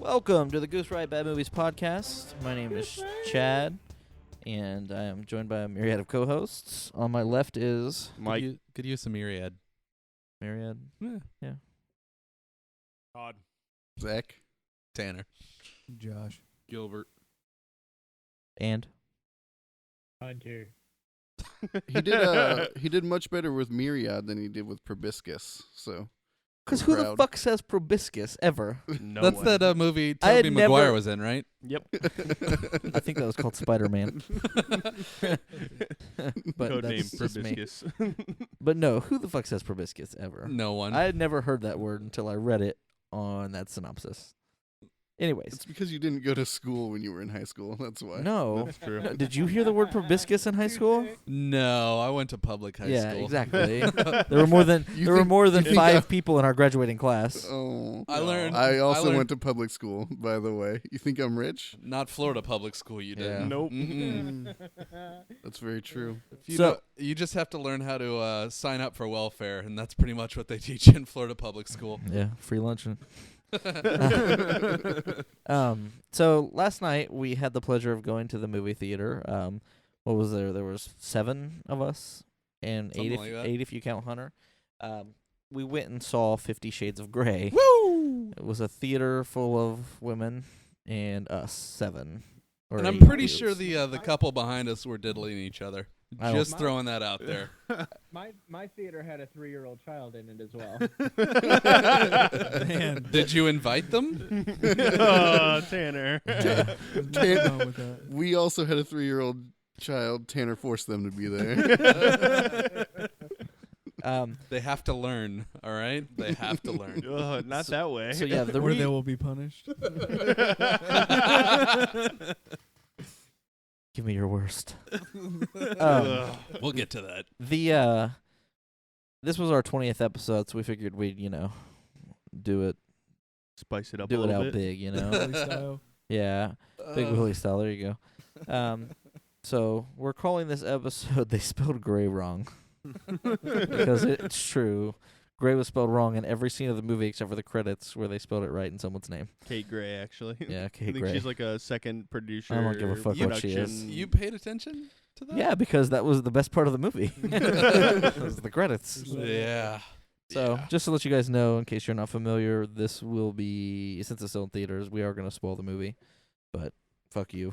Welcome to the Goose Ride Bad Movies podcast. My name is Chad, and I am joined by a myriad of co-hosts. On my left is Mike. Could use some myriad. Myriad. Yeah. Todd. Zach. Tanner. Josh. Gilbert. And Hunter. He did much better with Myriad than he did with Proboscis. So, because who the fuck says proboscis ever? No That's one. that movie I had Tobey Maguire never- was in, right? Yep. I think that was called Spider-Man. But Code name that's just me. Proboscis. But no, who the fuck says proboscis ever? No one. I had never heard that word until I read it on that synopsis. Anyways, It's because you didn't go to school when you were in high school. That's why. no. That's true. Did you hear the word proboscis in high school? No, I went to public high Yeah, school. exactly. There were more than you think 5 people in our graduating class. Oh. I learned. I also learned- went to public school, by the way. You think I'm rich? Not Florida public school. You Yeah. didn't. Nope. Mm-mm. That's very true. You just have to learn how to sign up for welfare, and that's pretty much what they teach in Florida public school. Yeah, free lunch. So last night we had the pleasure of going to the movie theater. What was there? There was 7 of us, and Something 8 like that. 8 if you count Hunter. We went and saw 50 Shades of Grey. Woo! It was a theater full of women and us 7. Or And I'm 8 pretty dudes. sure the couple behind us were diddling each other. I don't- Just throwing that out there. My theater had a 3-year-old child in it as well. Man. Did you invite them? Oh, Tanner. We also had a 3-year-old child. Tanner forced them to be there. They have to learn. All right, they have to learn. Oh, not that way. So yeah, Or they will be punished. give me your worst. We'll get to that. This was our 20th episode, so we figured we'd do it Spice it up a do it little out bit. big, Willie style. Yeah, big Willie style. There you go. So we're calling this episode "They Spelled Gray Wrong" because it's true. Gray was spelled wrong in every scene of the movie except for the credits where they spelled it right in someone's name. Kate Gray, actually. Yeah, I Kate think Gray. she's like a second producer. I don't give a fuck what she is. production. You paid attention to that? Yeah, because that was the best part of the movie. was the credits. Yeah. So, Yeah. just to let you guys know, in case you're not familiar, this will be, since it's still in theaters, we are going to spoil the movie. But, fuck you.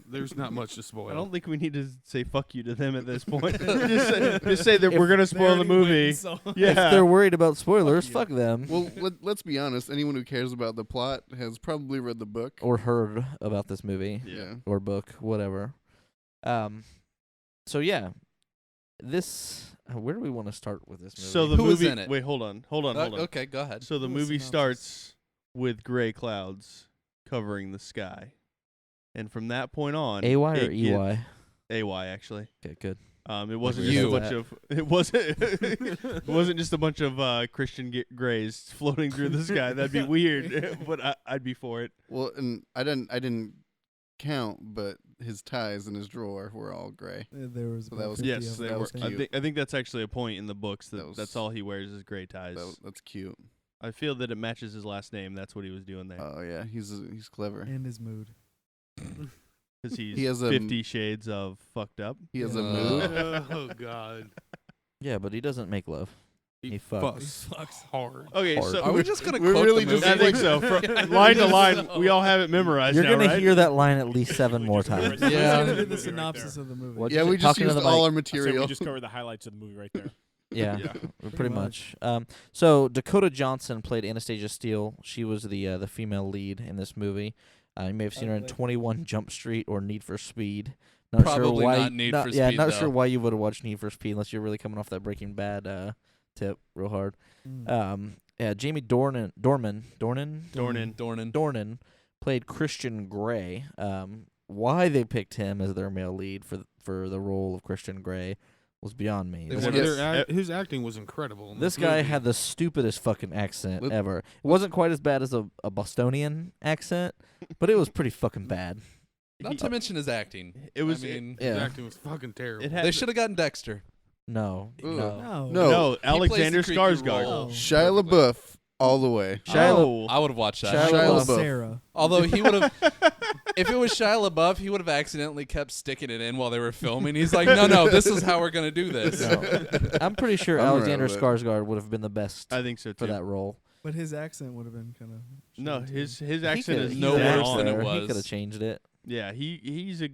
There's not much to spoil. I don't think we need to say fuck you to them at this point. just say that we're going to spoil the movie. If Yeah. they're worried about spoilers, Fuck fuck them. Well, let's be honest. Anyone who cares about the plot has probably read the book. Or heard about this movie. Yeah. Or book, whatever. So, yeah. This, where do we want to start with this movie? So the Who was movie. in it? Wait, hold on. Hold on. Okay, go ahead. So the Full movie synopsis. starts with gray clouds covering the sky, and from that point on, AY or it gets- EY? AY actually. Okay, good. It wasn't we just a said bunch that. of. It wasn't. It wasn't just a bunch of Christian grays floating through the sky. That'd be weird, but I'd be for it. Well, and I didn't count, but his ties in his drawer were all gray. There was So that about was- 50 Yes, of they them, were. I think. cute. I think that's actually a point in the books That was- that's all he wears is gray ties. That's cute. I feel that it matches his last name. That's what he was doing there. Oh yeah, he's clever. And his mood. Because he's he has a- 50 shades of fucked up. He has a Uh, mood. Oh God. Yeah, but he doesn't make love. He fucks. Fucks hard. Okay, Hard. so Are we just going to We're quote really the just movie? I think so. From line to line, we all have it memorized You're now, going to right? hear that line at least 7 more times. Yeah. Yeah. Let's do the Movie right synopsis there. of the movie. What? Yeah, we just Talking to used the all mic. our I said material. we just covered the highlights of the movie right there. Yeah, Yeah. pretty much. So Dakota Johnson played Anastasia Steele. She was the female lead in this movie. You may have seen her in Ugly. 21 Jump Street or Need for Speed. Not sure Probably why, not Need for Yeah, Speed, not though. sure why you would have watched Need for Speed unless you're really coming off that Breaking Bad tip real hard. Yeah, Jamie Dornan played Christian Grey. Why they picked him as their male lead for the role of Christian Grey was beyond me. They This wanted guy- His acting was incredible. in This this guy movie. had the stupidest fucking accent Let- ever. It wasn't quite as bad as a Bostonian accent, but it was pretty fucking bad. Not to mention his acting. It was. I mean, His Yeah. acting was fucking terrible. it had they should have gotten Dexter. No. Ugh. No. No. No. no He plays Alexander the creepy Skarsgård. role. Oh. Shia LaBeouf all the way. Shia I would have watched that. Shia Shia LaBeouf. LaBeouf. Sarah. Although he would have, if it was Shia LaBeouf, he would have accidentally kept sticking it in while they were filming. He's like, no, this is how we're gonna do this. No. I'm pretty sure I'm right Alexander with it. Skarsgård would have been the best I think so too. for that role. But his accent would have been kind of. No, his He accent coulda- is he's no an dead worse on. than it actor. He was. could have changed it. Yeah, he's a.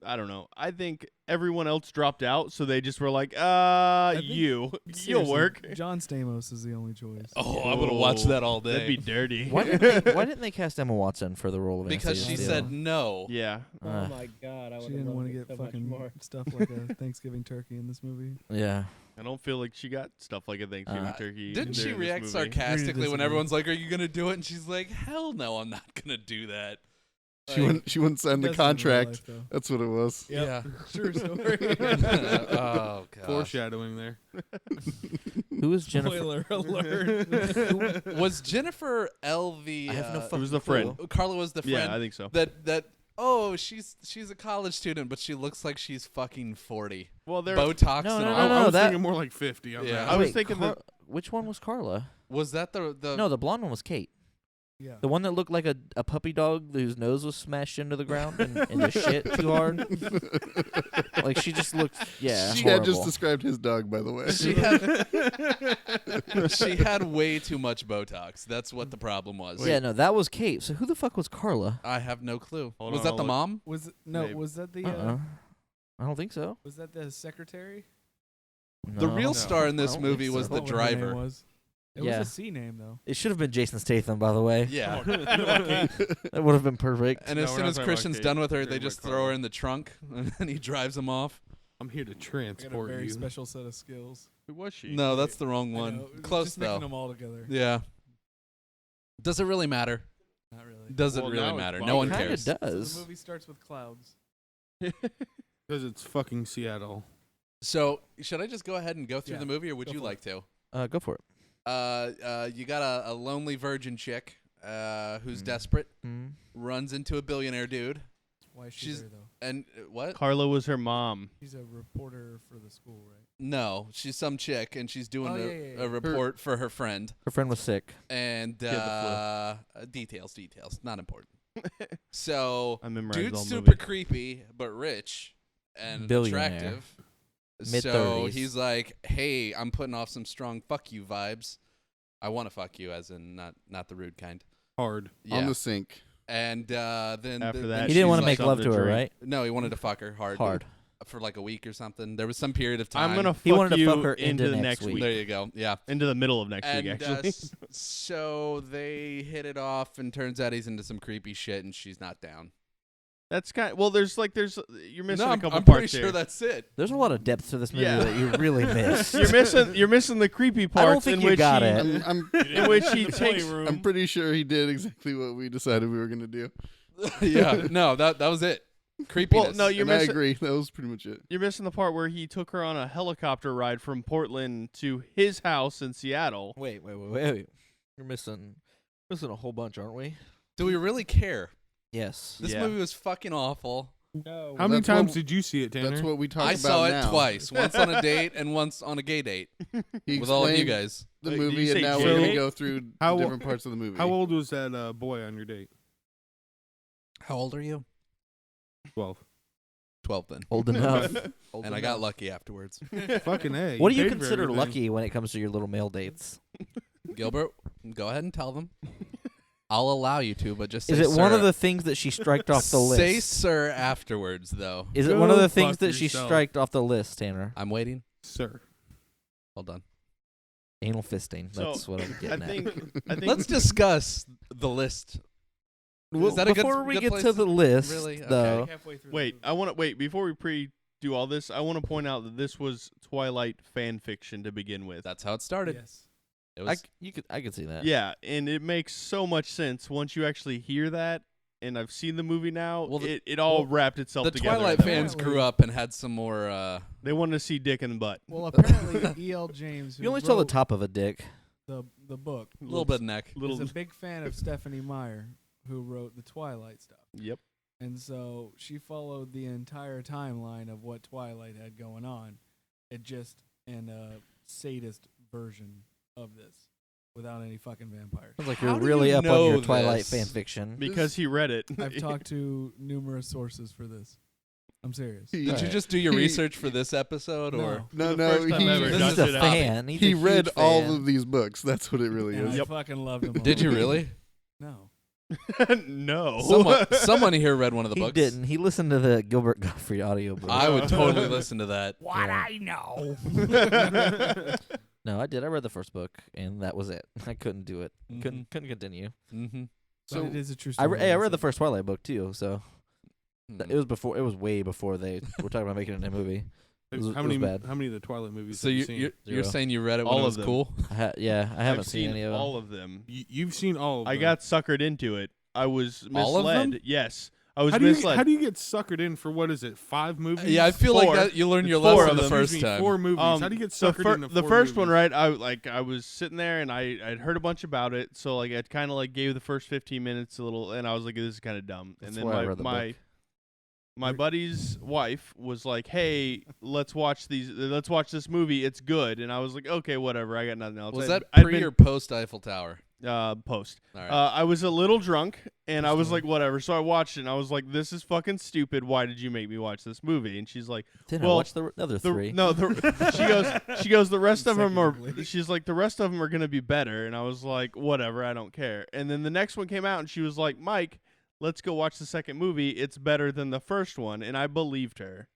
I don't know. I think everyone else dropped out, so they just were like, think- you'll Seriously, work. John Stamos is the only choice. Oh, I would have watched that all day. That'd be dirty. Why didn't they cast Emma Watson for the role of because she Anastasia said Steele? no. Yeah. Oh Uh, my god, I She would didn't want want to get so much fucking more. stuff like a Thanksgiving turkey in this movie. Yeah. I don't feel like she got stuff like a Thanksgiving turkey. Didn't she during this react movie. sarcastically when disagree. everyone's like, "Are you gonna do it?" And she's like, "Hell no, I'm not gonna do that." She wouldn't sign the Doesn't in real contract. life, though. That's what it was. Yeah. True story. Oh god. Foreshadowing there. Who is Jennifer? Spoiler alert. Was Jennifer L the? I have no It fucking was the clue. friend. Carla was the friend. Yeah, I think so. That. Oh, she's a college student, but she looks like she's fucking 40. Well, there. Botox No, and no, all. I, no, I was that- thinking more like 50 on Yeah. that. I was Wait, thinking that. which one was Carla? Was that the? No, the blonde one was Kate. Yeah. The one that looked like a puppy dog whose nose was smashed into the ground and just shit too hard. Like she just looked, yeah, She horrible. had just described his dog, by the way. She had way too much Botox. That's what the problem was. Yeah, no, that was Kate. So who the fuck was Carla? I have no clue. Hold Was on, that I'll the look. mom? Was it, no? Maybe. Was that the? I don't think so. Was that the secretary? The No. real No. star in I this don't movie think was so. the That's what her name driver. was. It Yeah. was a C name though. It should have been Jason Statham, by the way. Yeah. That would have been perfect. And No, as we're soon not as talking about Christian's Kate. done with her, We're they talking just about throw her Carla. in the trunk and then he drives them off. I'm here to I got a transport very you. special set of skills. Who was she? No, that's the wrong I one. know, Close just mixing though. them all together. Yeah. Does it really matter? Not really. Does it Well, really now it's matter? fine. No one Kinda cares. So does. the movie starts with clouds. Because it's fucking Seattle. So, should I just go ahead and go through Yeah, the movie, or would go you for like to? Go for it. You got a lonely virgin chick who's Mm. desperate, Hmm. runs into a billionaire dude, Why is she She's- there though? and what? Carla was her mom. She's a reporter for the school, right? No, she's some chick, and she's doing Oh, a, yeah, yeah, yeah. a report for her friend. Her friend was sick. And had details, not important. So, I memorized the dude's whole super movie. creepy, but rich and Billionaire. attractive. So Mid-thirties. he's like, "Hey, I'm putting off some strong fuck you vibes. I want to fuck you, as in not the rude kind." Hard. Yeah. On the sink. And then After then that, He didn't she's want to like- make love to something to her, drink. right? No, he wanted to fuck her hard. Hard. For like a week or something. There was some period of time. I'm gonna He wanted fuck to you fuck her into into the next next week. week. There you go. Yeah. Into the middle of next And week, actually. so they hit it off, and turns out he's into some creepy shit, and she's not down. That's kind of, well, there's you're missing no, a couple I'm parts pretty here. sure that's it. There's a lot of depth to this movie Yeah. that you really missed. You're missing the creepy parts I don't think in you which got he, it. in which he takes I'm pretty sure he did exactly what we decided we were gonna do. Yeah. No, that was it. Creepiness. Well, no, you're And I missing agree. That was pretty much it. you're missing the part where he took her on a helicopter ride from Portland to his house in Seattle. Wait. You're missing a whole bunch, aren't we? Do we really care? Yes. This Yeah. movie was fucking awful. No. How many That's what- times did you see it, Tanner? That's what we talked I about saw it now. twice. Once on a date and once on a gay date He with all of you explained guys. the Wait, did movie, you and say now gay we're gonna date? go through How the o- different parts of the movie. How old was that boy on your date? How old are you? 12. 12 then. Old enough. And I got lucky afterwards. Fucking A. What do you paid for consider everything. lucky when it comes to your little male dates? Gilbert, go ahead and tell them. I'll allow you to, but just say Is it one sir. of the things that she striked off the list? Say sir afterwards, though. Is it one of Go the things fuck that she yourself. striked off the list, Tanner? I'm waiting. Sir. Hold on. Anal fisting. So, That's what I'm I getting think Let's discuss the list. at. Is that a good- Before we good get place to to- the list, Really? Okay. though, Halfway through. Wait, I want to wait before we do all this. I want to point out that this was Twilight fan fiction to begin with. That's how it started. Yes. It was I could see that. Yeah, and it makes so much sense once you actually hear that. And I've seen the movie now. Well, it all wrapped itself the together. Twilight at that fans point. grew up and had some more. They wanted to see dick in the butt. Well, apparently E.L. James, who You only saw the wrote top of a dick. the book, A little bit of neck. Little. is a big fan of Stephanie Meyer, who wrote the Twilight stuff. Yep. And so she followed the entire timeline of what Twilight had going on. It just in a sadist version of this. without any fucking vampires. Sounds like How you're do really you up on know your Twilight this? fan fiction. Because he read it. I've talked to numerous sources for this. I'm serious. Did you Right. just do your research for this episode, or No. No, the no, first time ever, He's This a is a hobby. fan. He's he a read huge all fan. of these books. That's what it really And is. I fucking loved them all. did you really? No. No. Someone here read one of the He books. didn't. He listened to the Gilbert Gottfried audiobook. I would totally listen to that. What I know. No, I did. I read the first book, and that was it. I couldn't do it. Mhm. Couldn't continue. Mm-hmm. So it is a true I story. read the first Twilight book too. So Mm. it was before. It was way before they were talking about making it a movie. It was How many bad. How many of the Twilight movies So have you you, seen? you're Zero. saying you read it when All it of was them. cool? I haven't I've seen any of them. all of them. You've seen all of them. I got suckered into it. I was misled. All of them? Yes, I was How do you misled. how do you get suckered in for what is it? 5 movies? Yeah, I feel like Four. that you learned your Four lesson of the them. first Excuse me, time. 4 movies. How do you get suckered into the 4 first one, movies? right? I was sitting there and I'd heard a bunch about it, so like I kind of like gave the first 15 minutes a little, and I was like, this is kind of dumb. That's And then why I read the book. my buddy's wife was like, hey, let's watch this movie. It's good. And I was like, okay, whatever. I got nothing else. Was I'd- that I'd pre been- or post Eiffel Tower? Post? All right. I was a little drunk, and I was like, whatever. So I watched it, and I was like, this is fucking stupid. Why did you make me watch this movie? And she's like, Then well, I watched the other three. she goes, the rest of them are, Consecutively. she's like, the rest of them are going to be better. And I was like, whatever, I don't care. And then the next one came out, and she was like, Mike, let's go watch the second movie. It's better than the first one. And I believed her.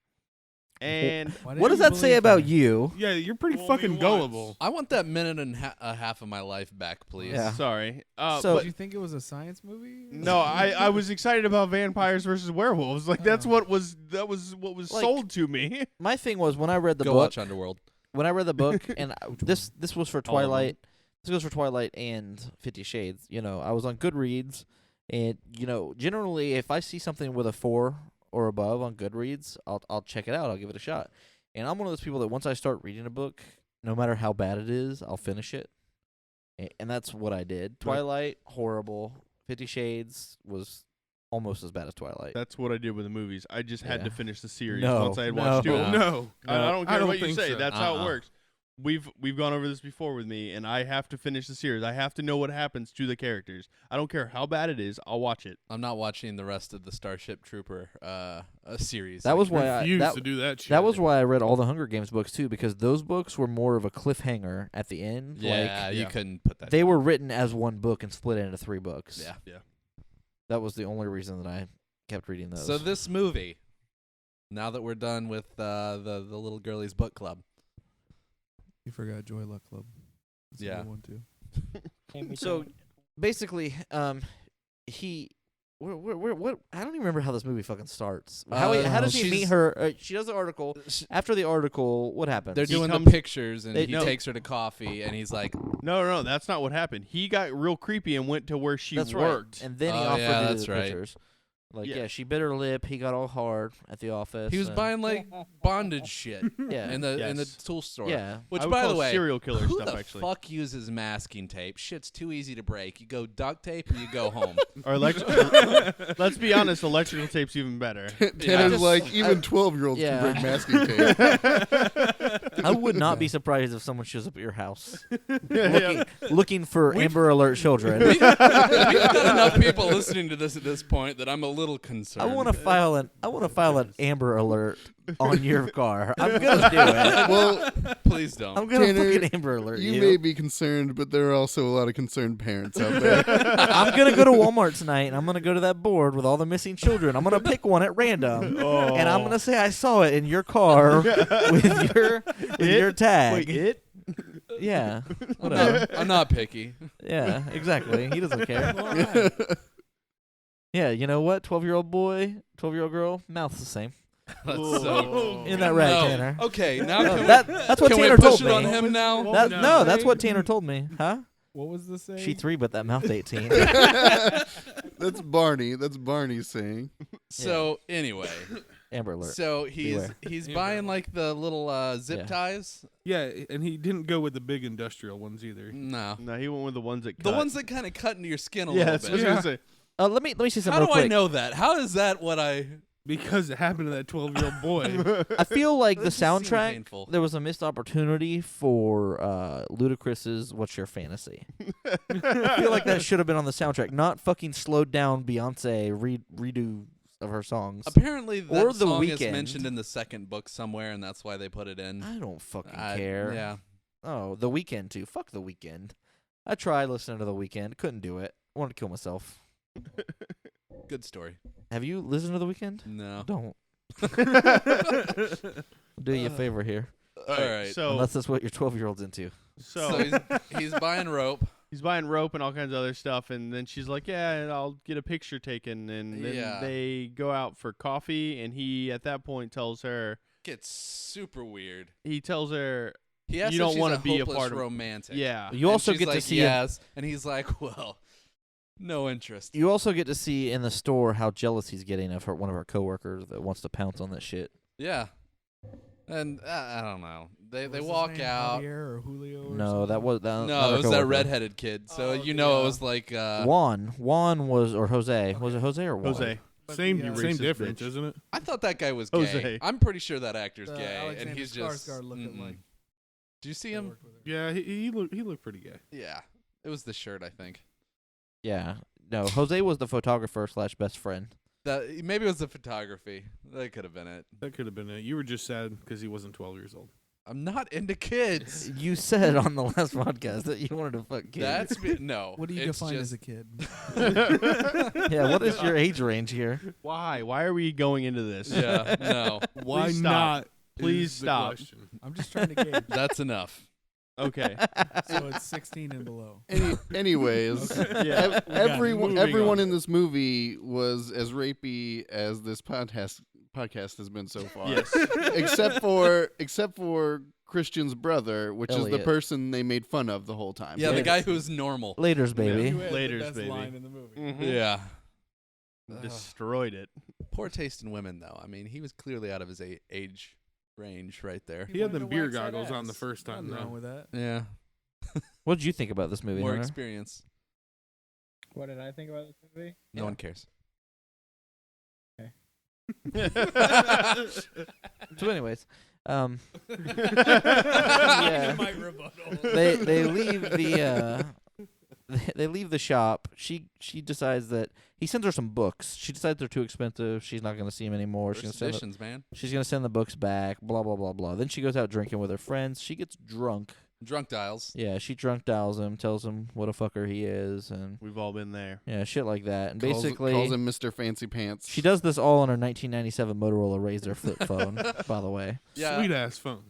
And Why did What does you that say believe about her? you? Yeah, you're pretty Fool me fucking once. gullible. I want that minute and a half of my life back, please. Yeah. sorry. So- Did you think it was a science movie? No, I was excited about vampires versus werewolves. Like that's Oh. what was Like- sold to me. My thing was when I read the Go book. watch Underworld. When I read the book, and this was for All of them. Twilight. This goes for Twilight and 50 Shades. You know, I was on Goodreads, and you know, generally, if I see something with a 4 or above on Goodreads, I'll check it out. I'll give it a shot. And I'm one of those people that once I start reading a book, no matter how bad it is, I'll finish it. And that's what I did. Twilight, horrible. 50 Shades was almost as bad as Twilight. That's what I did with the movies. I just had Yeah. to finish the series No, once I had no. watched two. No. of them. No. I don't care I don't what you think say. so. That's how it Uh-uh. works. We've gone over this before with me, and I have to finish the series. I have to know what happens to the characters. I don't care how bad it is. I'll watch it. I'm not watching the rest of the Starship Trooper series. That was why Refuse to do that shit. that was why I read all the Hunger Games books too, because those books were more of a cliffhanger at the end. Yeah, Like you yeah. couldn't put that. they were written as one book and split into 3 books. Yeah. That was the only reason that I kept reading those. So this movie, now that we're done with the little girlie's book club, You forgot Joy Luck Club. That's a Yeah. good one too. So basically, he. What? I don't even remember how this movie fucking starts. How does he meet she's- her? She does the article. After the article, what happens? they're He doing the comes- pictures, and They- he No. takes her to coffee, and he's like, No, that's not what happened. He got real creepy and went to where she That's worked. right. And then he Oh, offered yeah, to do that's the right. pictures. Like, Yeah. yeah, she bit her lip. He got all hard at the office. he was and- buying like bondage shit Yeah. in the Yes. tool store. Yeah. Which, I would by call the way, serial killer who stuff the actually. fuck uses masking tape? Shit's too easy to break. You go duct tape and you go home. Or let's be honest, electrical tape's even better. Tanner's just- like, even 12-year-olds Yeah. can break masking tape. I would not be surprised if someone shows up at your house Yeah. looking for Amber Alert children. We've got enough people listening to this at this point that I'm a little concerned. I want to file an Amber Alert on your car. I'm gonna do it. Well, Please don't. I'm gonna Tanner, fucking Amber Alert you you. may be concerned, but there are also a lot of concerned parents out there. I'm gonna go to Walmart tonight, and I'm gonna go to that board with all the missing children. I'm gonna pick one at random, and I'm gonna say I saw it in your car with your tag. Wait, it? Yeah, whatever. I'm not picky. Yeah, exactly. He doesn't care. Yeah, you know what? 12-year-old boy, 12-year-old girl, mouth's the same. That's Whoa. so. In that right, No. Tanner. Okay, now No, can, that's what can Tanner we push told it me. on him now? What That, was no, the that's what saying? Tanner told me. Huh? What was the saying? She 3, but that mouth 18. That's Barney. That's Barney saying. So anyway, Amber Alert. so he's Beware. he's buying like the little zip Yeah. ties. Yeah, and he didn't go with the big industrial ones either. No, No, he went with the ones that cut. the ones that kind of cut into your skin a Yeah, little that's bit. what I was gonna say. Let me see something How real do quick. I know that? How is that what I? because it happened to that 12-year-old boy. I feel like the That just seemed soundtrack, painful. there was a missed opportunity for Ludacris's "What's Your Fantasy." I feel like that should have been on the soundtrack, not fucking slowed down Beyonce redo of her songs. Apparently, that Or The song is Weeknd. mentioned in the second book somewhere, and that's why they put it in. I don't fucking care. Yeah. Oh, The Weeknd too. Fuck The Weeknd. I tried listening to The Weeknd, couldn't do it. Wanted to kill myself. Good story. Have you listened to The Weeknd? No. Don't. Do you a favor here, All right. So, unless that's what your 12-year-old's into. So he's buying rope. he's buying rope and all kinds of other stuff, and then she's like, "Yeah, I'll get a picture taken." And then Yeah. they go out for coffee, and he at that point tells her, Gets super weird. he tells her, He asks You if don't she's wanna a be a hopeless part of- romantic. "Yeah, You And also she's get to like, see him. yes, and he's like, well, no interest. You also get to see in the store how jealous he's getting of one of her coworkers that wants to pounce on that shit. Yeah. And I don't know. They What was his walk name, out. Javier or Julio or No, something? that was that. No, it was that redheaded kid. So Oh, you know yeah. it was like Juan was or Jose. Was it Jose or Juan? Jose, But Same, the, same racist difference, bitch. isn't it? I thought that guy was gay. Jose. I'm pretty sure that actor's the gay, and Alexander he's just. Skarsgård looking mm-mm. like Do you see they him? worked with her. Yeah, he looked pretty gay. Yeah, it was the shirt, I think. Yeah. No, Jose was the photographer / best friend. That maybe it was the photography. That could have been it. That could have been it. You were just sad because he wasn't 12 years old. I'm not into kids. You said on the last podcast that you wanted to fuck kids. That's no. What do you it's define just, as a kid? Yeah, what is your age range here? why? Why are we going into this? Yeah, no. Why stop. not? Please is the stop. question. I'm just trying to gauge. That's enough. Okay. So it's 16 and below. Anyways, Yeah. everyone Moving everyone on. in this movie was as rapey as this podcast has been so far. Yes. except for Christian's brother, which is Elliot. the person they made fun of the whole time. Yeah, the Later. guy who's normal. Later's baby. You had Later's the best baby. line in the movie. Mhm. Yeah. Destroyed it. Poor taste in women, though. I mean, he was clearly out of his age range right there. He had wanted them to beer wax that goggles on the ass. first time, Nothing though. wrong with that. Yeah. What did you think about this movie, More Hunter? experience. What did I think about this movie? No one cares. So, anyways, yeah, My rebuttal. they leave the they leave the shop. She decides that he sends her some books. She decides they're too expensive. She's not going to see him anymore. First editions, man. She's gonna send the books back. Blah blah blah blah. Then she goes out drinking with her friends. She gets drunk. Drunk dials. Yeah, she drunk dials him, tells him what a fucker he is, and We've all been there. yeah, shit like that. And Calls basically, him Mr. Fancy Pants. she does this all on her 1997 Motorola Razr flip phone. By the way, Yeah. Sweet ass phone.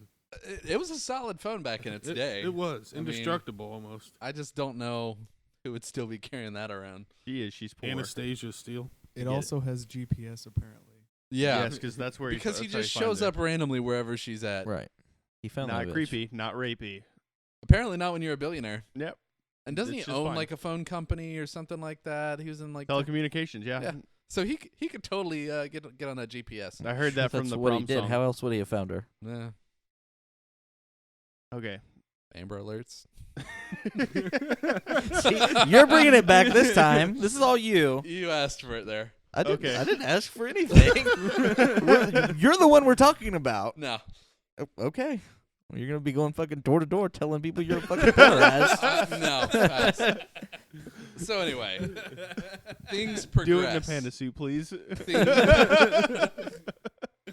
It was a solid phone back in its day. It was I mean, indestructible almost. I just don't know who would still be carrying that around. She's poor. Anastasia Steele. It Get also has GPS apparently. Yeah. Yes, because that's where because he that's how just you find shows her. up randomly wherever she's at. right? He found Not that bitch. creepy, not rapey. Apparently not when you're a billionaire. Yep. And doesn't It's he just own fine. like a phone company or something like that? He was in like the- Telecommunications, yeah. Yeah. So he could totally get on that GPS. I heard that from That's the what he prom did. song. How else would he have found her? Yeah. Okay. Amber Alerts. You're bringing it back this time. This is all you. You asked for it there. I didn't. Okay. I didn't ask for anything. You're the one we're talking about. No. Okay. Well, you're gonna be going fucking door to door telling people you're a fucking pederast. No. Pass. So anyway, things progress. Do it in a panda suit, please. Things-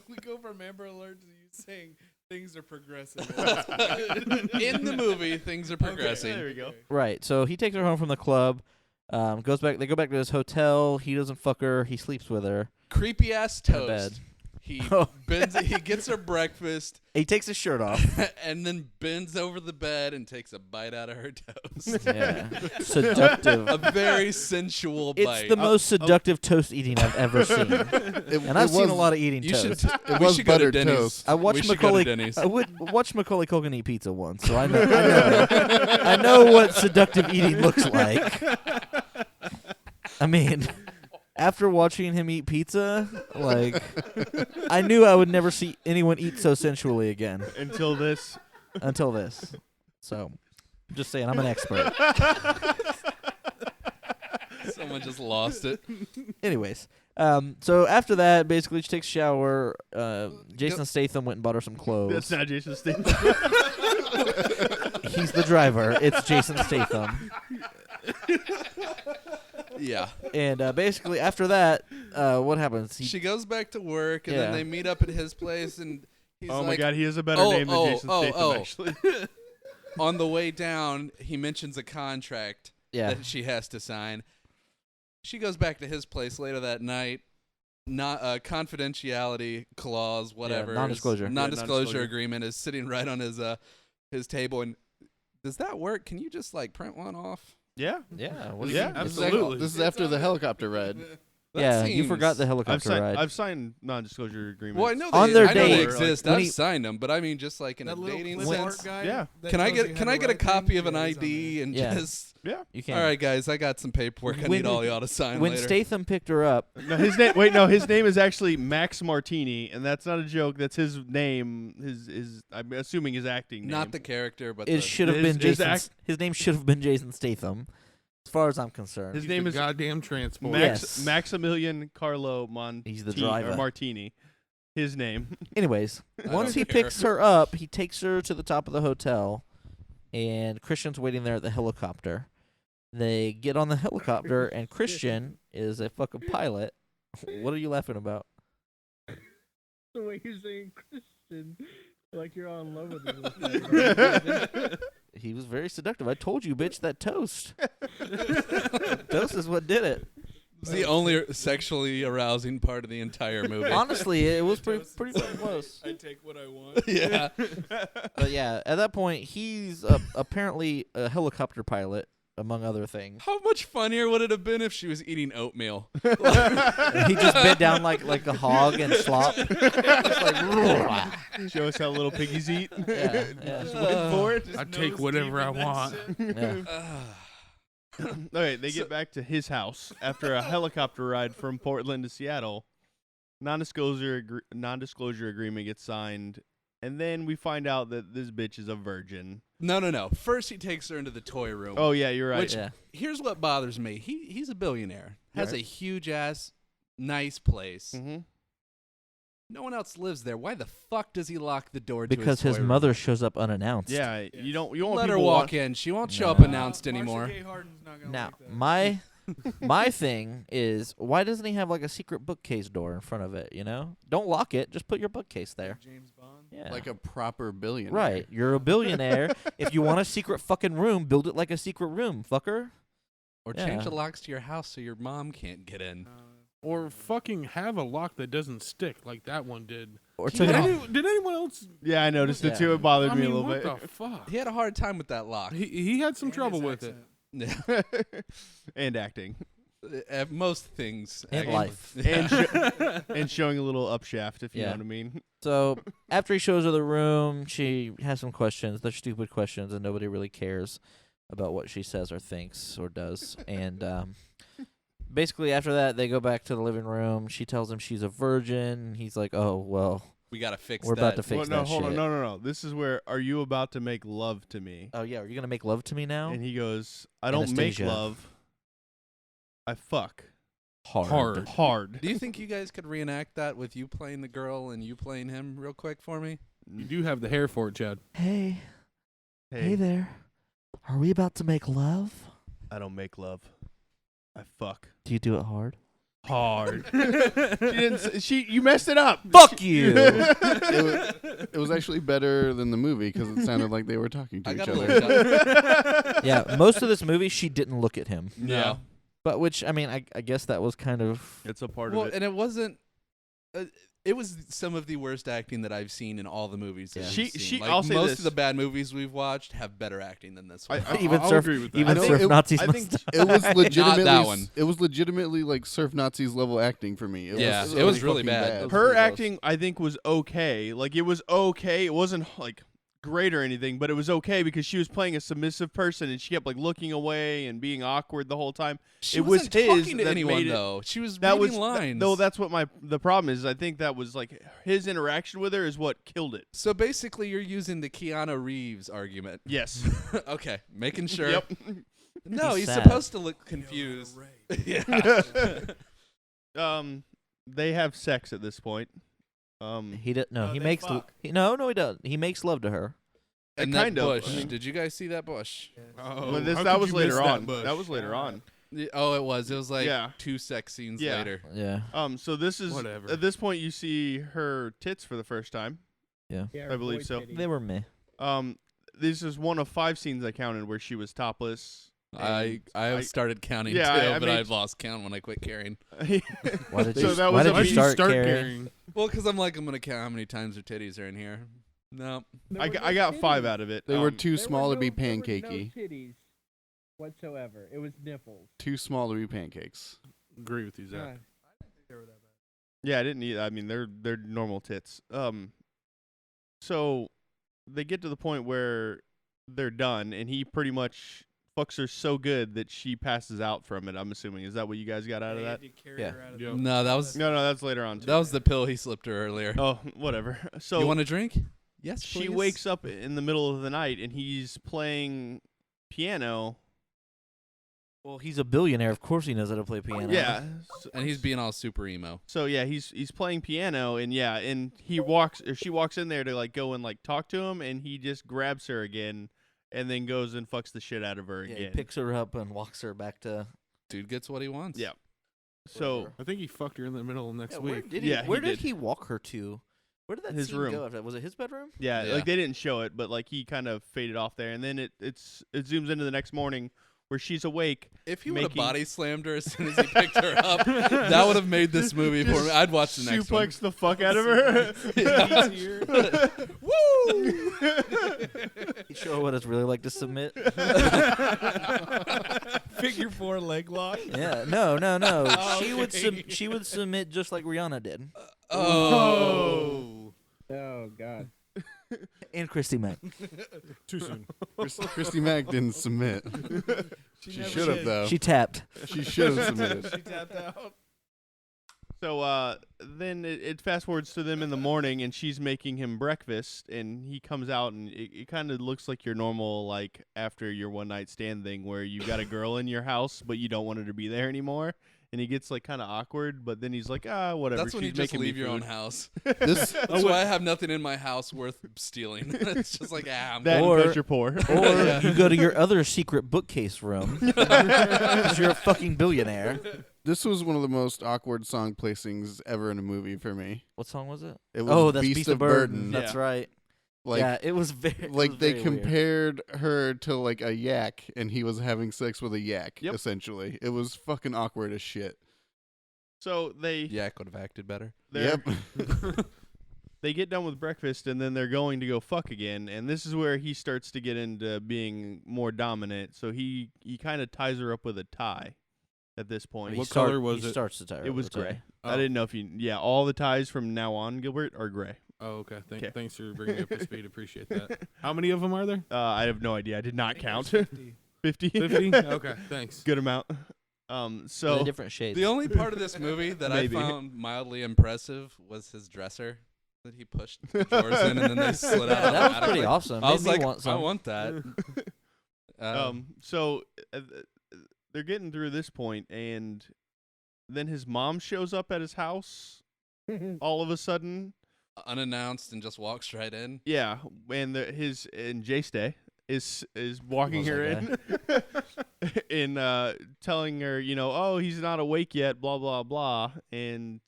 We go from Amber Alert to you saying things are progressing. in the movie, things are progressing. there we go. Right. So he takes her home from the club. Goes back. They go back to his hotel. He doesn't fuck her. He sleeps with her Creepy ass in bed. toast. He Oh. bends. He gets her breakfast He takes his shirt off. and then bends over the bed and takes a bite out of her toast. Yeah. Seductive. A very sensual It's bite. the most seductive toast eating I've ever seen. And I've seen a lot of eating you toast. should. It we was should go to buttered Denny's. toast. I watched we should go to Macaulay. Denny's. I would watch Macaulay Culkin eat pizza once, so I know. I know what seductive eating looks like. I mean, after watching him eat pizza, like, I knew I would never see anyone eat so sensually again Until this. until this. So, I'm just saying, I'm an expert. Someone just lost it. Anyways, so after that, basically she takes a shower. Jason Statham went and bought her some clothes. That's not Jason Statham. He's the driver. It's Jason Statham. Yeah. And basically after that, what happens? She goes back to work, and Yeah. then they meet up at his place, and he's Oh like, my God, he has a better name than Jason Statham. Actually, on the way down, he mentions a contract Yeah. that she has to sign. She goes back to his place later that night. Not confidentiality clause, whatever. non-disclosure. Yeah, Non-disclosure non-disclosure. agreement is sitting right on his table. And does that work? Can you just like print one off? yeah. Yeah. What do Yeah, you- absolutely. This is after the helicopter ride. That Yeah, you forgot the seems- helicopter ride. I've signed non-disclosure agreements. Well, I know On they, their I know they date, exist. when I've he- signed them, but I mean, just like in That a little dating clip art sense. guy. Yeah. that Can I tells you get how to a write copy things? of an Yeah, he's on ID and Yeah. just? Yeah. You can. All right, guys, I got some paperwork I When- need all y'all to sign When later. Statham picked her up, No, his name. Wait, no, his name is actually Max Martini, and that's not a joke. That's his name. His I'm assuming his acting name. Not the character, but it the, should have his- been his Jason. act- His name should have been Jason Statham, as far as I'm concerned. His He's name the is goddamn transport. Yes. Maximilian Carlo Monti. He's the driver. Or Martini. His name. Anyways, I once don't he care. picks her up, he takes her to the top of the hotel, and Christian's waiting there at the helicopter. They get on the helicopter, and Christian is a fucking pilot. What are you laughing about? The way you're saying Christian, like you're all in love with him. He was very seductive. I told you, bitch, that toast. Toast is what did it. It's the only sexually arousing part of the entire movie. Honestly, it was pretty fucking close. I take what I want. Yeah. But yeah, at that point, he's apparently a helicopter pilot, among other things. How much funnier would it have been if she was eating oatmeal? He just bent down like a hog and slop. Just like, Show us how little piggies eat. yeah, yeah. Just wait for it. I take whatever I want. Yeah. Okay, they get back to his house after a helicopter ride from Portland to Seattle. Non-disclosure agreement gets signed, and then we find out that this bitch is a virgin. No. First, he takes her into the toy room. Oh yeah, you're right. Which- Yeah. Here's what bothers me. He's a billionaire. Has Right. a huge ass, nice place. Mm-hmm. No one else lives there. Why the fuck does he lock the door? Because to his toy room? mother shows up unannounced. Yeah, you don't want Let her people walk in. She won't show up No. announced anymore. Now, my thing is, why doesn't he have like a secret bookcase door in front of it? You know, don't lock it. Just put your bookcase there. James Bond. Yeah. Like a proper billionaire. Right. You're a billionaire. If you want a secret fucking room, build it like a secret room, fucker. Or Yeah. change the locks to your house so your mom can't get in. Or fucking have a lock that doesn't stick like that one did. Or Did, to did anyone else? Yeah, I noticed it Yeah. too. It bothered I me mean, a little what bit. the fuck? He had a hard time with that lock. He had some trouble with it. Yeah. And acting. Most things. And actually. life. Yeah. And showing a little upshaft, if you Yeah. know what I mean. So after he shows her the room, she has some questions. They're stupid questions, and nobody really cares about what she says or thinks or does. And basically, after that, they go back to the living room. She tells him she's a virgin. He's like, "Oh well, We gotta fix we're that. about to fix Well, no, that hold shit." on. No. This is where, are you about to make love to me? Oh yeah, are you gonna make love to me now? And he goes, I don't make Anastasia. love. I fuck. Hard. Hard. Do you think you guys could reenact that with you playing the girl and you playing him real quick for me? You do have the hair for it, Chad. Hey, Hey, hey there. Are we about to make love? I don't make love. I fuck. Do you do it hard? Hard. You messed it up. Fuck you. It was actually better than the movie because it sounded like they were talking to I each got a other. little Yeah, most of this movie, she didn't look at him. Yeah. But which, I mean, I guess that was kind of... It's a part Well, of it. and it wasn't. It was some of the worst acting that I've seen in all the movies. That Yeah. I've seen. Like, I'll say most this. of the bad movies we've watched have better acting than this one. Even I'll surf, agree with that. even I think surf it- Nazis I must think die. It was legitimately that one. It was legitimately like surf Nazis level acting for me. Yeah, was it was so really fucking bad. was Her pretty gross. acting, I think, was okay. Like, it was okay. It wasn't, like, great or anything, but it was okay because she was playing a submissive person and she kept, like, looking away and being awkward the whole time. She it was wasn't his talking to that anyone made it- though. She was That reading was lines. no. That's what the problem is. I think that was like his interaction with her is what killed it. So basically, you're using the Keanu Reeves argument. Yes. Okay, making sure. Yep. No, he's sad. supposed to look confused. Yeah. They have sex at this point. He does no. No, He they makes fuck. he doesn't. He doesn't. He makes love to her. And Kind that of. bush. I mean- Did you guys see that bush? Oh, but how that could was you later miss that on. bush? That was later on. Oh, it was. It was like Yeah. 2 sex scenes Yeah. later. Yeah. So this is Whatever. at this point you see her tits for the first time. Yeah, I believe boy so. titties. They were meh. This is one of 5 scenes I counted where she was topless. I and started counting Yeah, too, I but made- I've lost count when I quit carrying. Why did So you? that Why was did a- you Why'd you start, start carrying? carrying? Well, because I'm gonna count how many times her titties are in here. No. There I were got, no I got 5 titties. out of it. They were too There small were to be there were pancakey. No titties whatsoever. It was nipples. Too small to be pancakes. Agree with you, Zach. Yeah. They were that bad. Yeah, I didn't eat. I mean, they're normal tits. So they get to the point where they're done, and he pretty much fucks her so good that she passes out from it. I'm assuming. Is that what you guys got out of They that? had to carry Yeah. her out of Yep. the- No, that was No, that's later on too. that was the pill he slipped her earlier. Oh, whatever. So you want a drink? Yes, she please. wakes up in the middle of the night, and he's playing piano. Well, he's a billionaire. Of course, he knows how to play piano. Yeah. and he's being all super emo. So yeah, he's playing piano, and she walks in there to like go and like talk to him, and he just grabs her again, and then goes and fucks the shit out of her Yeah, again. he picks her up and walks her back to. Dude gets what he wants. Yeah. So wherever. I think he fucked her in the middle of next Yeah, where week. did Yeah, he? Where he did did. he walk her to? Where did that His scene room. go after that? Was it his bedroom? yeah, Yeah. like they didn't show it, but like he kind of faded off there, and then it zooms into the next morning where she's awake. If he would have Making- body slammed her as soon as he picked her up, that would have made this movie for me. I'd watch the next one. Suplex the fuck out of her. He show her what it's really like to submit. Figure 4 leg lock. Yeah, no. Oh, She would okay. she would submit just like Rihanna did, Oh. Oh God. and Christy Mack. Too soon. Christy Mack didn't submit. She never should have did. though. She tapped. She should have submitted. She tapped out. So then it fast forwards to them in the morning, and she's making him breakfast, and he comes out, and it kind of looks like your normal, like, after your one night stand thing where you got a girl in your house, but you don't want her to be there anymore. And he gets like kind of awkward, but then he's like, whatever. That's when you she's just making me leave your own food. house. This That's why I have nothing in my house worth stealing. It's just like, I'm That Or- because you're poor. Or you go to your other secret bookcase room because you're a fucking billionaire. this was one of the most awkward song placings ever in a movie for me. What song was it? It was Oh, that's Beast of Burden. That's Yeah. right. Like yeah, it was very. it like was they very weird. compared her to like a yak, and he was having sex with a yak. Yep. Essentially, it was fucking awkward as shit. So they Yak would have acted better. they're- they get done with breakfast, and then they're going to go fuck again. And this is where he starts to get into being more dominant. So he kind of ties her up with a tie at this point. He What start- color was he it? starts to tire. It was with a tie. gray. Oh. I didn't know if you. Yeah, all the ties from now on, Gilbert, are gray. Oh, okay. Okay. Thanks for bringing me up to speed. Appreciate that. How many of them are there? I have no idea. I did not count. 50. 50. 50? Okay, thanks. Good amount. They're So different shades. The only part of this movie that Maybe. I found mildly impressive was his dresser that he pushed the drawers in, and then they slid out. Yeah, that was pretty automatically. awesome. I was Made me like, want I some. want that. so they're getting through this point, and then his mom shows up at his house all of a sudden. Unannounced and just walks right in. Yeah, and Jay Stay is walking Who her was in, and telling her, oh, he's not awake yet, blah blah blah, and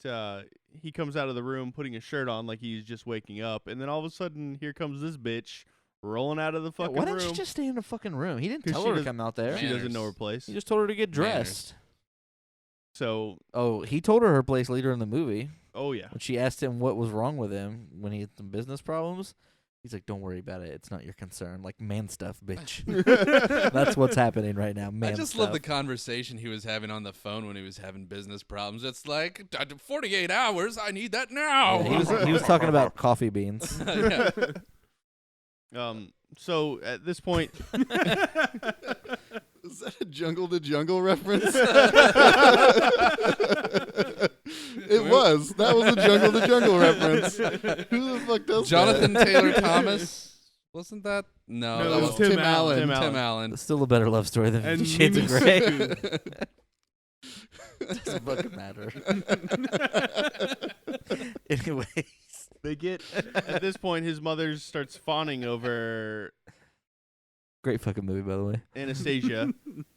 he comes out of the room putting a shirt on like he's just waking up, and then all of a sudden here comes this bitch rolling out of the Yeah, fucking why room. didn't she just stay in the fucking room? He didn't 'Cause tell she her to doesn't- come out there. She doesn't Manners. know her place. He just told her to get Manners. dressed. So, Oh, he told her place later in the movie oh yeah. when she asked him what was wrong with him when he had some business problems. He's like, "Don't worry about it. It's not your concern. Like man stuff, bitch." That's what's happening right now. Man I just stuff. love the conversation he was having on the phone when he was having business problems. It's like 48 hours. I need that now. Yeah, he was talking about coffee beans. Yeah. So at this point, Is that a Jungle to Jungle reference? It was. That was a Jungle to Jungle reference. Who the fuck does Jonathan that? Taylor Thomas Wasn't that? No, No, that it was was Tim Allen. Tim Allen. It's still a better love story than And 50 Shades of Mimi Grey. Sue. Doesn't fucking matter. Anyways. They get at this point. His mother starts fawning over Great fucking movie, by the way. Anastasia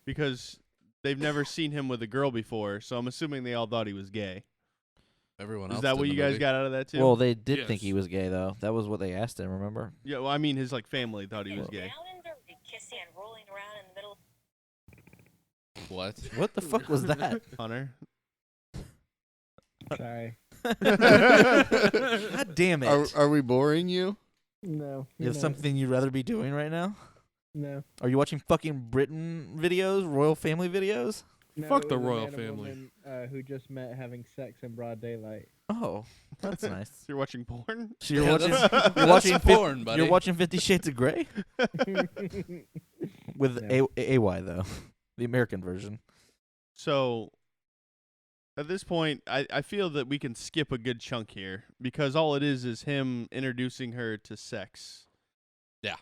because they've never seen him with a girl before. So I'm assuming they all thought he was gay. Everyone Is else. that did what in you the guys movie. got out of that too? Well, they did think Yes. he was gay, though. That was what they asked him, remember? yeah. Well, I mean, his like family thought he was gay. Kissing and rolling around in the middle. What? What the fuck was that? Hunter. Sorry. God damn it. Are we boring you? No. You have something you'd rather be doing right now? No. Are you watching fucking Britain videos, royal family videos? No, Fuck it the was a royal man and family. woman, who just met having sex in broad daylight. Oh, that's nice. So you're watching porn? So you're Yeah, watching, that's- you're watching, that's porn, buddy. you're watching 50 Shades of Grey with No. AY though, the American version. So at this point, I feel that we can skip a good chunk here because all it is him introducing her to sex. Yeah.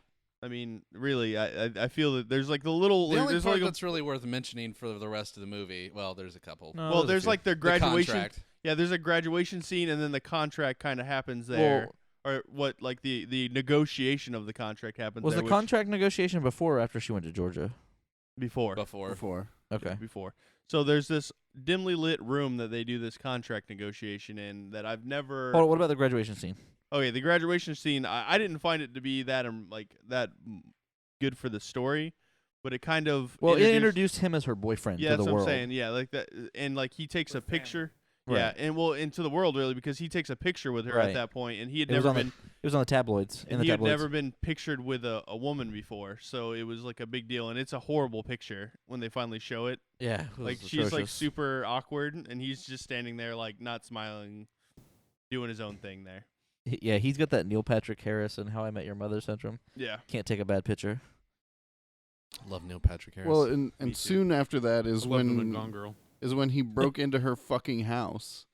I mean, really, I feel that there's like the little The only there's part like a, that's really worth mentioning for the rest of the movie. Well, there's a couple. No, well, a there's few. like their The graduation. contract. Yeah, there's a graduation scene, and then the contract kind of happens there, or what? Like the negotiation of the contract happens. Was there, the which- contract negotiation before or after she went to Georgia? before? Before. Okay. Before. So there's this dimly lit room that they do this contract negotiation in that I've never. Hold on, what about the graduation scene? Okay, the graduation scene. I didn't find it to be that good for the story, but it kind of Well, it introduced him as her boyfriend yeah, to that's the what world. I'm saying. Yeah, like that, and like he takes a picture. Right. Yeah, and well, into the world really because he takes a picture with her Right. at that point, and he had It was never on the been. It was on the tabloids. In And the he had tabloids. never been pictured with a woman before, so it was like a big deal, and it's a horrible picture when they finally show it. Yeah. It was Like she's like atrocious. super awkward, and he's just standing there like not smiling, doing his own thing there. Yeah, he's got that Neil Patrick Harris and How I Met Your Mother syndrome. Yeah, Can't take a bad picture. Love Neil Patrick Harris. Well, Me and too. soon after that I is love him in when Gone Girl. he broke into her fucking house.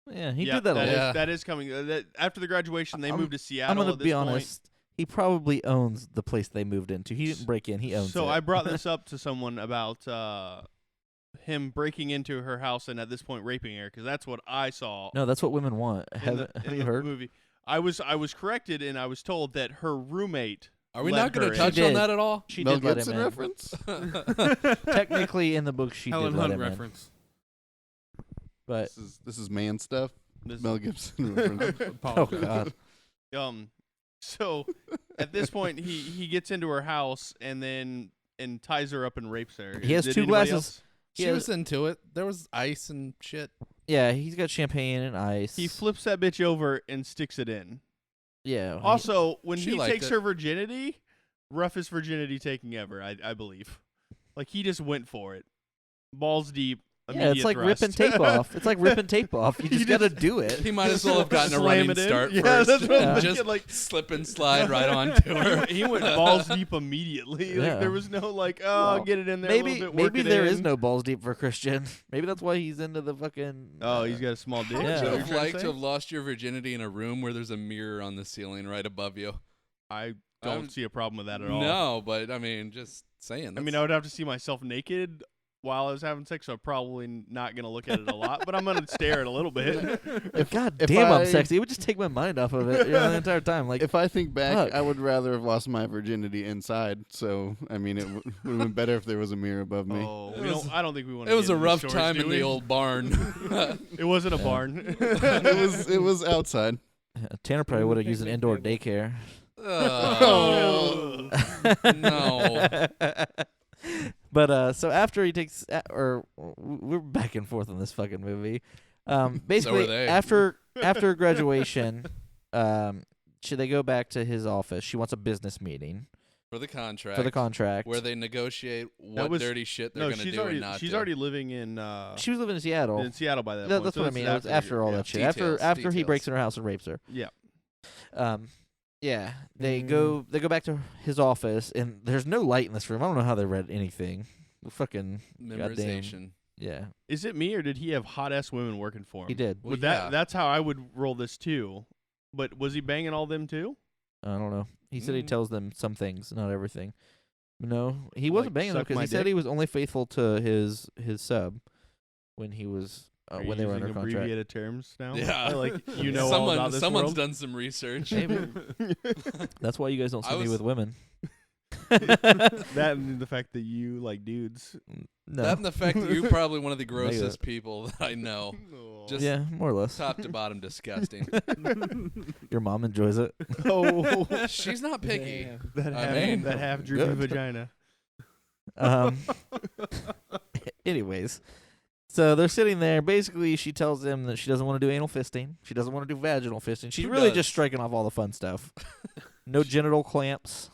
Yeah, he yeah, did that a lot. Yeah. that is coming. After the graduation, they I'm- moved to Seattle. I'm gonna at this be point. honest. He probably owns the place they moved into. He didn't break in. He owns it. So I brought this up to someone about him breaking into her house and at this point raping her because that's what I saw. No, that's what women want. in Have the you heard? movie? I was corrected and I was told that her roommate. Are we let not going her to in. touch She on did. that at all? She Mel did let Gibson him in. reference. Technically, in the book, she Helen did let Hunt him in. reference. But This is man stuff. This- Mel Gibson reference. oh god, So at this point, he gets into her house and ties her up and rapes her. He has Did two anybody glasses. else? She Yeah. was into it. There was ice and shit. yeah, he's got champagne and ice. He flips that bitch over and sticks it in. Yeah. Also, when She he liked takes it. her virginity, roughest virginity taking ever, I believe. Like he just went for it, balls deep. yeah, it's like ripping thrust. tape off. It's like ripping tape off. You He just gotta just- do it. He might as well have gotten a Slam running it in. start Yeah, first. that's what I'm I'm Just thinking, like- slip and slide right onto her. He went balls deep immediately. Yeah. Like there was no like, oh, Well, get it in there. a Maybe little bit, work maybe it there in. is no balls deep for Christian. Maybe that's why he's into the fucking. Oh, he's got a small dick. How Is would that you what have you're trying liked to say? have lost your virginity in a room where there's a mirror on the ceiling right above you? I don't I'm- see a problem with that at all. No, but I mean, just saying. I mean, I would have to see myself naked while I was having sex, so I'm probably not gonna look at it a lot, but I'm gonna stare at a little bit. God if damn, I'm I- sexy. It would just take my mind off of it the entire time. Like, If I think back, fuck. I would rather have lost my virginity inside. So, I mean, it would have been better if there was a mirror above me. Oh, It we was- don't. I don't think we want. it was a rough stories, time do in we? the old barn. It wasn't a Yeah. barn. It was outside. Tanner probably Ooh, would have big, used an big indoor table. daycare. Oh. No. But so after he takes, we're back and forth on this fucking movie. Basically, they. after graduation, they go back to his office. She wants a business meeting For the contract. for the contract. Where they negotiate what was- dirty shit they're No, going to she's do already and not she's do. already living in She was living in Seattle. Seattle by that That- point. that's so what I this mean. is It was after all yeah. that shit. Details, After he details. breaks in her house and rapes her. Yeah. Yeah, they go back to his office, and there's no light in this room. I don't know how they read anything. Fucking Memorization. yeah, Is it me or did he have hot ass women working for him? he did. Well, That's how I would roll this too. But was he banging all them too? I don't know. He said he Mm. tells them some things, not everything. No, he wasn't Like, banging them suck because my he said dick? he was only faithful to his sub when he was Are when you they were using under contract. abbreviated terms now? Yeah. You know all about this someone's world? done some research. Maybe. That's why you guys don't I see me was- with women. That and the fact that you like dudes. No. That and the fact that you're probably one of the Negative. grossest people that I know. Just yeah, more or less. top to bottom disgusting. Your mom enjoys it. Oh, She's not picky. Damn. that I half, mean- that half droopy Good. vagina. Anyways, so they're sitting there. Basically, she tells them that she doesn't want to do anal fisting. She doesn't want to do vaginal fisting. She's Who really does? just striking off all the fun stuff. No genital clamps.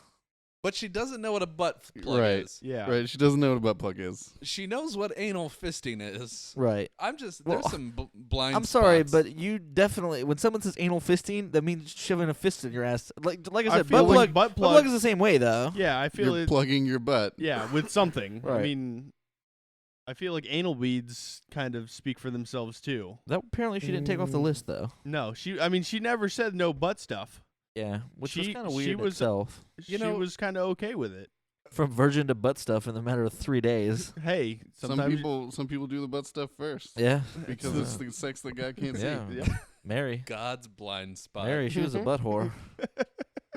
But she doesn't know what a butt plug Right. is. Yeah. Right, she doesn't know what a butt plug is. She knows what anal fisting is. Right. I'm just Well, there's some blind. I'm sorry, spots. but you definitely when someone says anal fisting, that means shoving a fist in your ass. Like I I said, feel butt like plug. butt Butt plug plug. is the same way though. Yeah, I feel You're it. plugging your butt. Yeah, with something. I Right. mean, I feel like anal beads kind of speak for themselves too. That apparently she didn't take off the list though. No, I mean, she never said no butt stuff. Yeah, which was She- kind of she weird in was- itself. She know- was kind of okay with it. From virgin to butt stuff in the matter of 3 days. Hey, Some sometimes people do the butt stuff first. Yeah. Because it's the sex that God can't Yeah. Yep. Mary. God's blind spot. Mary, she was a butt whore.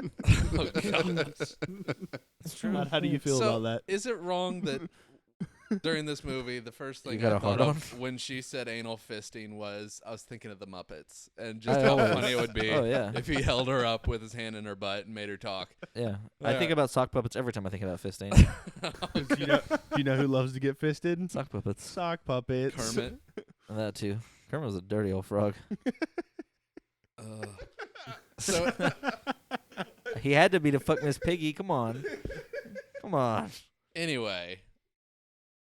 Oh, God. It's true. How do you feel So, about that? Is it wrong that during this movie, the first You thing got I a thought hard of when she said anal fisting was I was thinking of the Muppets and just I how always- funny it would be Oh yeah. if he held her up with his hand in her butt and made her talk. Yeah. I think Yeah. about sock puppets every time I think about fisting. Do you know who loves to get fisted? Sock puppets. Sock puppets. Kermit. And that too. Kermit was a dirty old frog. So He had to be to fuck Miss Piggy. Come on. Come on. anyway,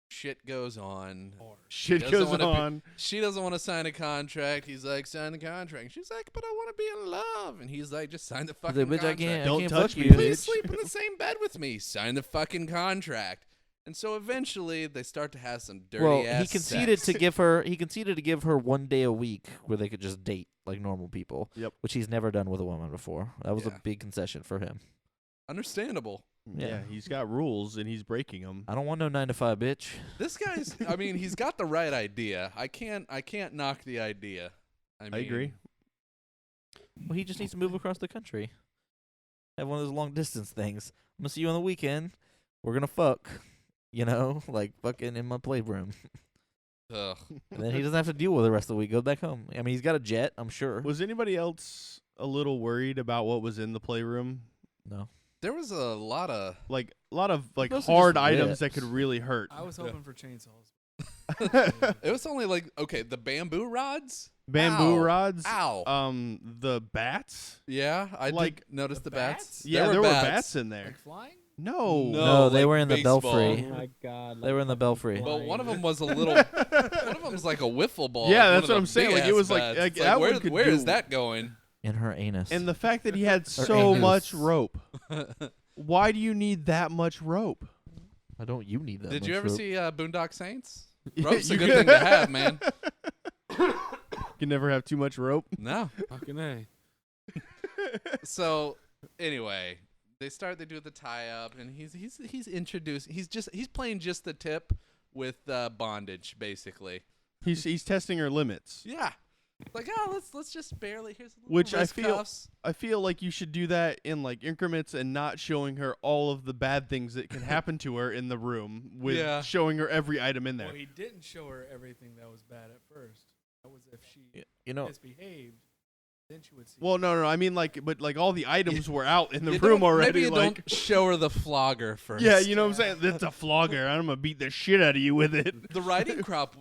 shit goes on. Shit doesn't goes wanna be- on. She doesn't want to sign a contract. He's like, sign the contract. And she's like, but I want to be in love. And he's like, just sign the fucking Bitch, I contract. can't, Don't I can't touch fuck me, you. Please bitch. sleep in the same bed with me. Sign the fucking contract. And so eventually they start to have some dirty Well, ass he conceded sex. to give her 1 day a week where they could just date like normal people. Yep. Which he's never done with a woman before. That was Yeah. a big concession for him. Understandable. Yeah. Yeah. He's got rules and he's breaking them. I don't want no 9 to 5 bitch. This guy's I mean, he's got the right idea. I can't knock the idea. I agree. Well, he just needs to move across the country. Have one of those long distance things. I'm gonna see you on the weekend. We're gonna fuck. You know, like fucking in my playroom. Ugh. And then he doesn't have to deal with it the rest of the week. Goes back home. I mean, he's got a jet, I'm sure. Was anybody else a little worried about what was in the playroom? No. There was a lot of Like a lot of like Mostly hard just items that whips. could really hurt. I was hoping for chainsaws. it was only like okay, the bamboo rods? Bamboo Ow. rods. Ow. The bats. Yeah, I Like- did notice the bats. Yeah, there were bats in there. Like flying? No. No, they like were in the baseball. belfry. Oh my god. They were in the belfry. But one of them was a little. One of them was like a wiffle ball. Yeah, like that's one what of I'm the saying, like, it big-ass was like- bats. like, It's that where, one could where is do- that going? In her anus. And the fact that he had Or so anus. much rope. Why do you need that much rope? I don't you need that Did much you ever rope. see Boondock Saints? Yeah, Rope's a you good could- thing to have, man. You can never have too much rope. No. Fucking A. So anyway, they do the tie up, and he's introduced. He's playing just the tip with bondage, basically. He's testing her limits. Yeah. Like let's just barely here's a little Which I wrist feel- cuffs. I feel like you should do that in like increments and not showing her all of the bad things that can happen to her in the room with Yeah. showing her every item in there. Well, he didn't show her everything that was bad at first. That was if she You know, misbehaved, then she would see. Well, no, I mean but like all the items were out in the You room don't- already. Maybe you like, don't show her the flogger first. yeah, you know what I'm saying? That's a flogger. I'm gonna beat the shit out of you with it. The riding crop,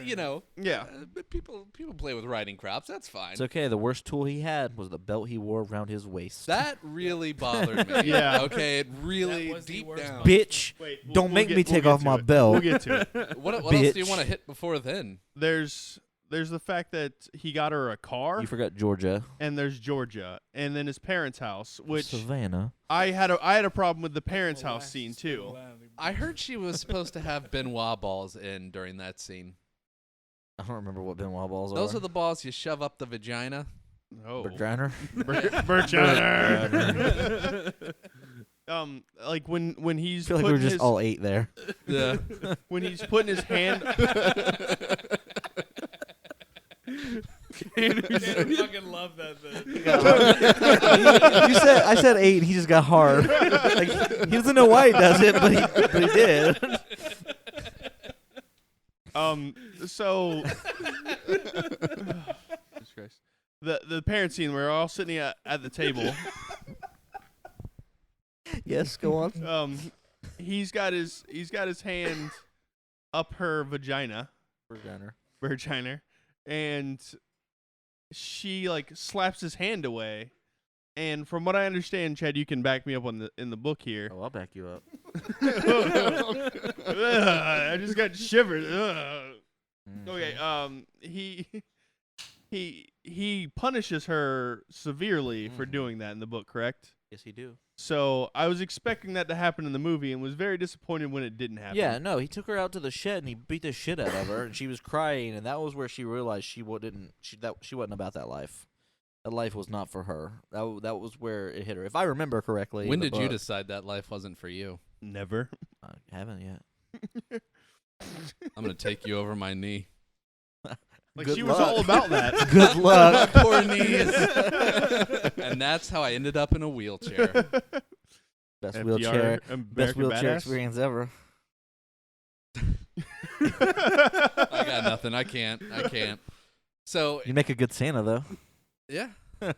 you know. Yeah. But people play with riding crops. That's fine. it's okay. The worst tool he had was the belt he wore around his waist. That really bothered me. Yeah. Okay, it really That was the deep worst down. part. Bitch, Wait, don't make me take off my to it. belt. We'll get to it. What else do you Bitch. want to hit before then? There's the fact that he got her a car, You forgot Georgia. and there's Georgia, and then his parents' house, which Savannah. I had a problem with the parents' Oh, house last scene is too. so loud. I heard she was supposed to have Benoit balls in during that scene. I don't remember what Benoit balls Those are. are the balls you shove up the vagina. Oh. Vagina. Vagina. Like when I he's feel like we were putting just his, all 8 there. Yeah. when he's putting his hand. I fucking love that thing. I said 8. He just got hard. Like he doesn't know why he does it, but he did. So. Jesus Christ. The parent scene, we're all sitting at the table. Yes, go on. He's got his hand up her vagina, and she like slaps his hand away. And from what I understand, Chad, you can back me up in the book here. Oh, I'll back you up. I just got shivers. Okay. He punishes her severely for doing that in the book, correct? Yes, he do. So I was expecting that to happen in the movie and was very disappointed when it didn't happen. Yeah, no, he took her out to the shed and he beat the shit out of her, and she was crying, and that was where she realized she wasn't about that life. That life was not for her. That was where it hit her. If I remember correctly. When in the did you book. decide that life wasn't for you? Never. I haven't yet. I'm gonna take you over my knee. Like Good she was luck. all about that. Good luck. My poor knees. And that's how I ended up in a wheelchair. Best FDR, wheelchair American Badass. experience ever. I got nothing. I can't. So You make a good Santa though. yeah. Anyway.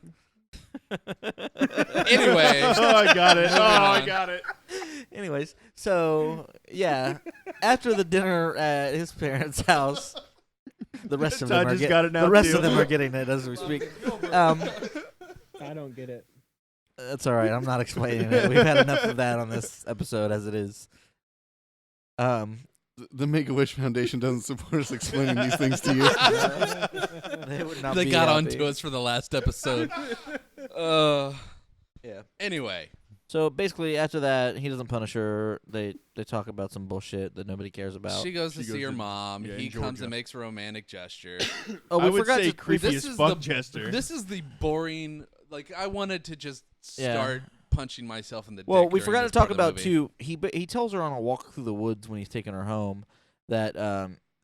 Oh, I got it. Moving I on. got it. Anyways, so yeah, after the dinner at his parents' house, the rest of them Todd are just get- got it now, the rest too. of them are getting it as we speak. I don't get it. That's all right. I'm not explaining it. We've had enough of that on this episode as it is. The Make-A-Wish Foundation doesn't support us explaining these things to you. They would not They be got happy. onto us for the last episode. Yeah. Anyway, So basically, after that, he doesn't punish her. They talk about some bullshit that nobody cares about. she goes to She see goes her to- mom. yeah, he in comes Georgia. and makes a romantic gesture. Oh, I we would forgot say to. creepy This as is fuck the- Jester. This is the boring. Like I wanted to just Yeah. start punching myself in the. Well, dick we during forgot to this part talk of the about movie. too. He tells her on a walk through the woods when he's taking her home that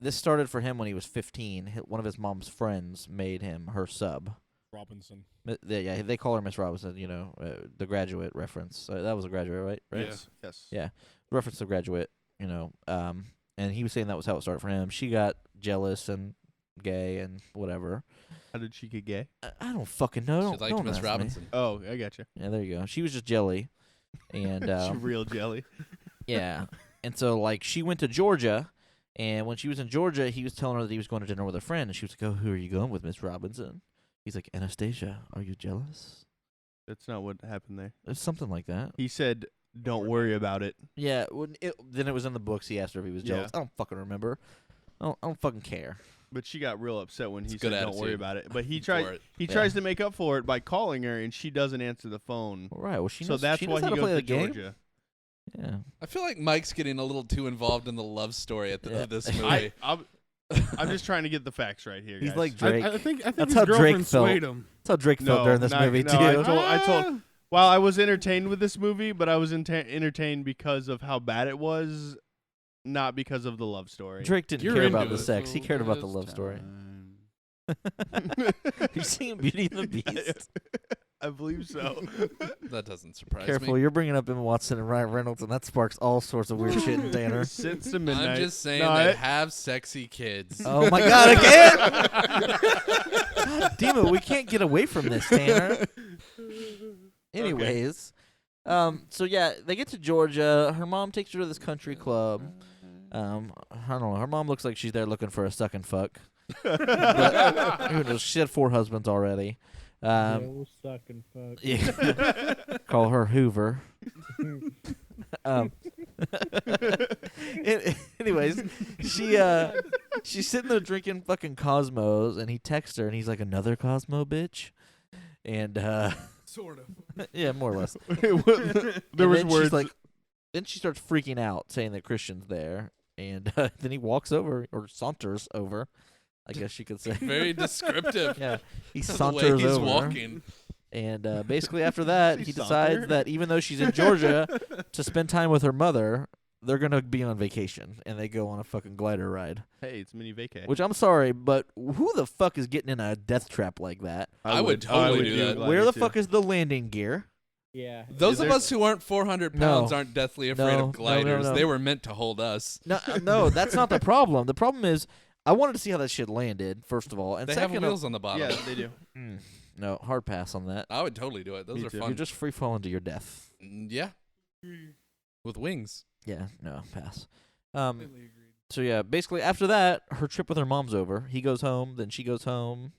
this started for him when he was 15. One of his mom's friends made him her sub. Robinson. Yeah, they call her Miss Robinson. You know, the Graduate reference. that was a Graduate, right? Right. Yes. Yeah. Reference to Graduate. You know. And he was saying that was how it started for him. She got jealous and gay and whatever. How did she get gay? I don't fucking know. She liked Don't Miss ask me. Robinson. Oh, I got you. Yeah, there you go. She was just jelly, and She real jelly. yeah, and so like she went to Georgia, and when she was in Georgia, he was telling her that he was going to dinner with a friend, and she was like, "Oh, who are you going with, Miss Robinson?" He's like, "Anastasia, are you jealous?" That's not what happened there. It's something like that. He said, "Don't worry about it." Yeah. Then it was in the books. He asked her if he was jealous. Yeah. I don't fucking remember. I don't fucking care. But she got real upset when he It's good said, "Don't worry attitude about it." But he for tried. it. He Yeah. tries to make up for it by calling her, and she doesn't answer the phone. All right. Well, she So knows. that's she why knows how he to play goes the to game. Georgia. Yeah. I feel like Mike's getting a little too involved in the love story of this movie. I'm just trying to get the facts right here. He's guys. like Drake. I think That's his how Drake girlfriend felt. swayed him. That's how Drake felt during this movie too. I told. While I was entertained with this movie, but I was entertained because of how bad it was, not because of the love story. Drake didn't You're care into about the it, sex. He so cared about the it's love story. Time. You seen Beauty and the Beast? I believe so. That doesn't surprise Careful, me. you're bringing up Emma Watson and Ryan Reynolds, and that sparks all sorts of weird shit in Tanner. Since the midnight. I'm just saying No, they it- have sexy kids. Oh my God, again! God damn it, we can't get away from this, Tanner. Anyways, so yeah, they get to Georgia. Her mom takes her to this country club. I don't know. Her mom looks like she's there looking for a suck and fuck. But who knows? She had 4 husbands already. Yeah, we'll suck and fuck. Yeah. Call her Hoover. Anyways, she's sitting there drinking fucking Cosmos, and he texts her, and he's like, "Another Cosmo, bitch," and Sort of. yeah, more or less. there And was then words she's like, then she starts freaking out, saying that Christian's there, and then he walks over or saunters over, I guess you could say. Very descriptive. Yeah, he of the way saunters he's over. walking. And basically after that, Say he saunter. decides that even though she's in Georgia to spend time with her mother, they're going to be on vacation. And they go on a fucking glider ride. Hey, it's mini vacay. Which I'm sorry, but who the fuck is getting in a death trap like that? I would totally do that. glider Where the too. fuck is the landing gear? Yeah. Those Is of there- us who aren't 400 pounds aren't deathly afraid No, of gliders. no. They were meant to hold us. No, no, that's not the problem. The problem is I wanted to see how that shit landed, first of all. And They have second wheels on the bottom. Yeah, they do. no, hard pass on that. I would totally do it. Those Me are too. fun. You're just free falling to your death. Yeah. With wings. Yeah, no, pass. Completely agreed. So yeah, basically after that, her trip with her mom's over. He goes home, then she goes home,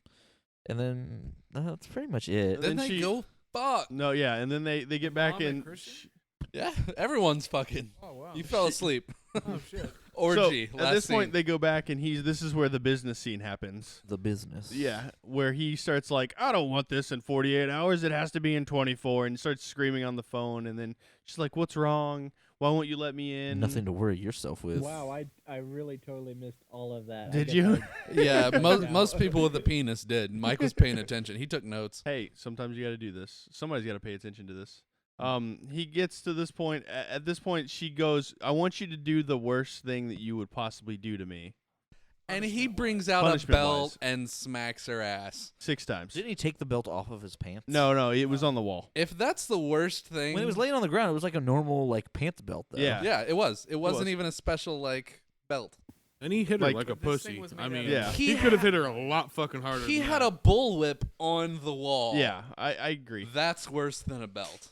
and then that's pretty much it. Then Then they she- go fuck. No, yeah, and then they get back Mom and in. Christian? Yeah, everyone's fucking. Oh wow. You fell asleep. Oh shit. Orgy. So, last at this point, scene. they go back, and this is where the business scene happens. The business. Yeah, where he starts like, I don't want this in 48 hours. It has to be in 24, and starts screaming on the phone. And then she's like, "What's wrong? Why won't you let me in?" Nothing to worry yourself with. Wow, I really totally missed all of that. I Did guess you? Yeah, most No. most people with a penis did. Mike was paying attention. He took notes. Hey, sometimes you got to do this. Somebody's got to pay attention to this. He gets to this point. At this point, she goes, "I want you to do the worst thing that you would possibly do to me." And he brings out a Punishment-wise. belt and smacks her ass. 6 times. Didn't he take the belt off of his pants? No, it was on the wall. If that's the worst thing, When it was laying on the ground, it was like a normal like pants belt though. Yeah. yeah, it was. It wasn't was. even a special like belt. And he hit her Like- like a But this thing pussy. was I made mean, out of- Yeah. he He could have had- hit her a lot fucking harder. He than had that. a bullwhip on the wall. Yeah, I agree. That's worse than a belt.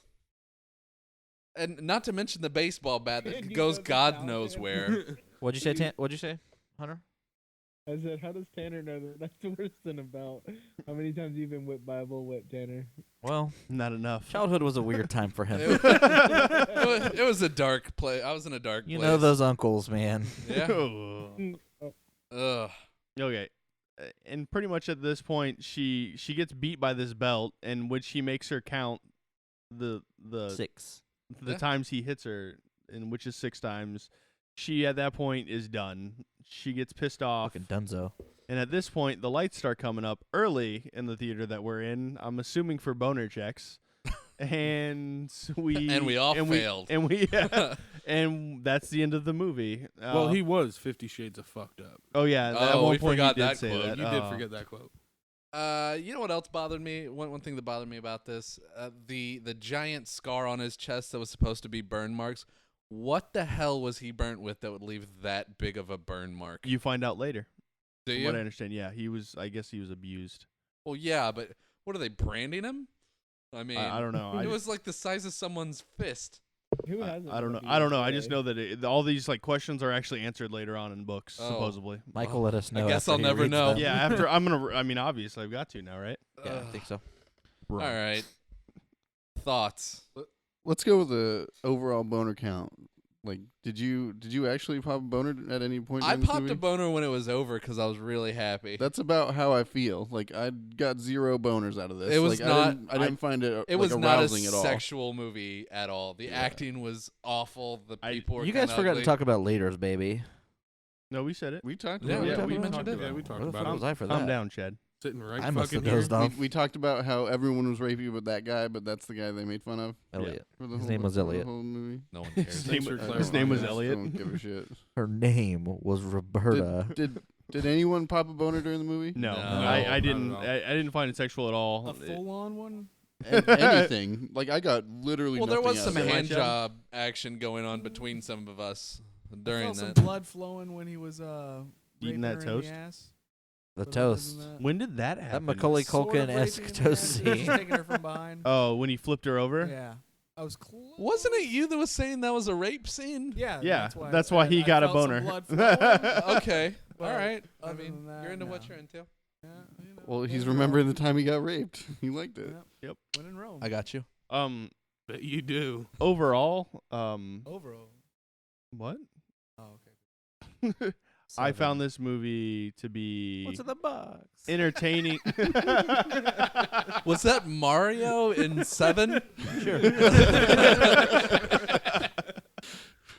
And not to mention the baseball bat And that you goes know the God sound knows man. where. What'd you say? What'd you say, Hunter? I said, how does Tanner know that that's worse than a belt? How many times have you been whipped by a bullwhip, Tanner? Well, Not enough. childhood was a weird time for him. It was a dark place. I was in a dark You place. know those uncles, man. Yeah. Oh. Ugh. Okay. And pretty much at this point, she gets beat by this belt, and which he makes her count the 6. Yeah. times he hits her, and which is 6 times. She at that point is done. She gets pissed off, Fucking dunzo. and at this point, the lights start coming up early in the theater that we're in. I'm assuming for boner checks, and we And we all failed. and we and that's the end of the movie. Well, he was 50 Shades of fucked up. Oh yeah, at Oh, one we point forgot he did that say quote. that. You did Oh. forget that quote. You know what else bothered me? One thing that bothered me about this, the giant scar on his chest that was supposed to be burn marks. What the hell was he burnt with that would leave that big of a burn mark? You find out later. Do From you? what I understand, yeah, he was. I guess he was abused. Well, yeah, but what are they branding him? I mean, I don't know. It was like the size of someone's fist. Who I hasn't? don't been know. abused I don't know. I today? just know that all these like questions are actually answered later on in books, Oh. supposedly. Michael let us I know. guess after I'll he never reads know. them. Yeah, after I'm gonna. I mean, obviously, I've got to now, right? Yeah, I Ugh. think so. All right. Thoughts? Let's go with the overall boner count. Like, did you actually pop a boner at any point? I during this popped movie? a boner when it was over because I was really happy. That's about how I feel. Like, I got 0 boners out of this. It was like, not- I didn't find it. It like, was not a arousing at all. sexual movie at all. The Yeah. acting was awful. The I- people were You guys kinda forgot ugly. to talk about laters, baby. No, we said it. We talked Yeah, about we it. talked we about mentioned it. it. Yeah, we talked Where the about fuck it. was I for Calm that? down, Chad. Sitting right I must fucking have here. dozed off. We talked about how everyone was rapey with that guy, but that's the guy they made fun of. Elliot. For the His whole, name was for the Elliot. whole movie. No one His cares. name, Thanks for his clarifying. name was I just Elliot. Don't give a shit. Her name was Roberta. Did anyone pop a boner during the movie? No, No, I not didn't. at all. I didn't find it sexual at all. A full-on one. Anything? Like, I got literally. Well, there nothing was out some of it. hand job action going on between some of us I during felt some that. blood flowing when he was Eating raping that her in toast? the ass. The But other toast. than that- When did that That happen? Macaulay Sort of Culkin-esque raping in the ass, toast he was scene. taking her from behind. Oh, when he flipped her over. Yeah, I was close. Wasn't it you that was saying that was a rape scene? Yeah, Yeah, I that's why said he I got a felt some boner. blood flowing. Okay. Well, All right. I other mean, than that, you're into what no. you're into. Yeah, you know, Well, when he's in remembering the Rome. time he got raped. He liked it. Yep. When in Rome. I got you. Bet you do. Overall, Overall. what? Oh, okay. I found this movie to be What's in the box? entertaining. Was that Mario in 7? Sure.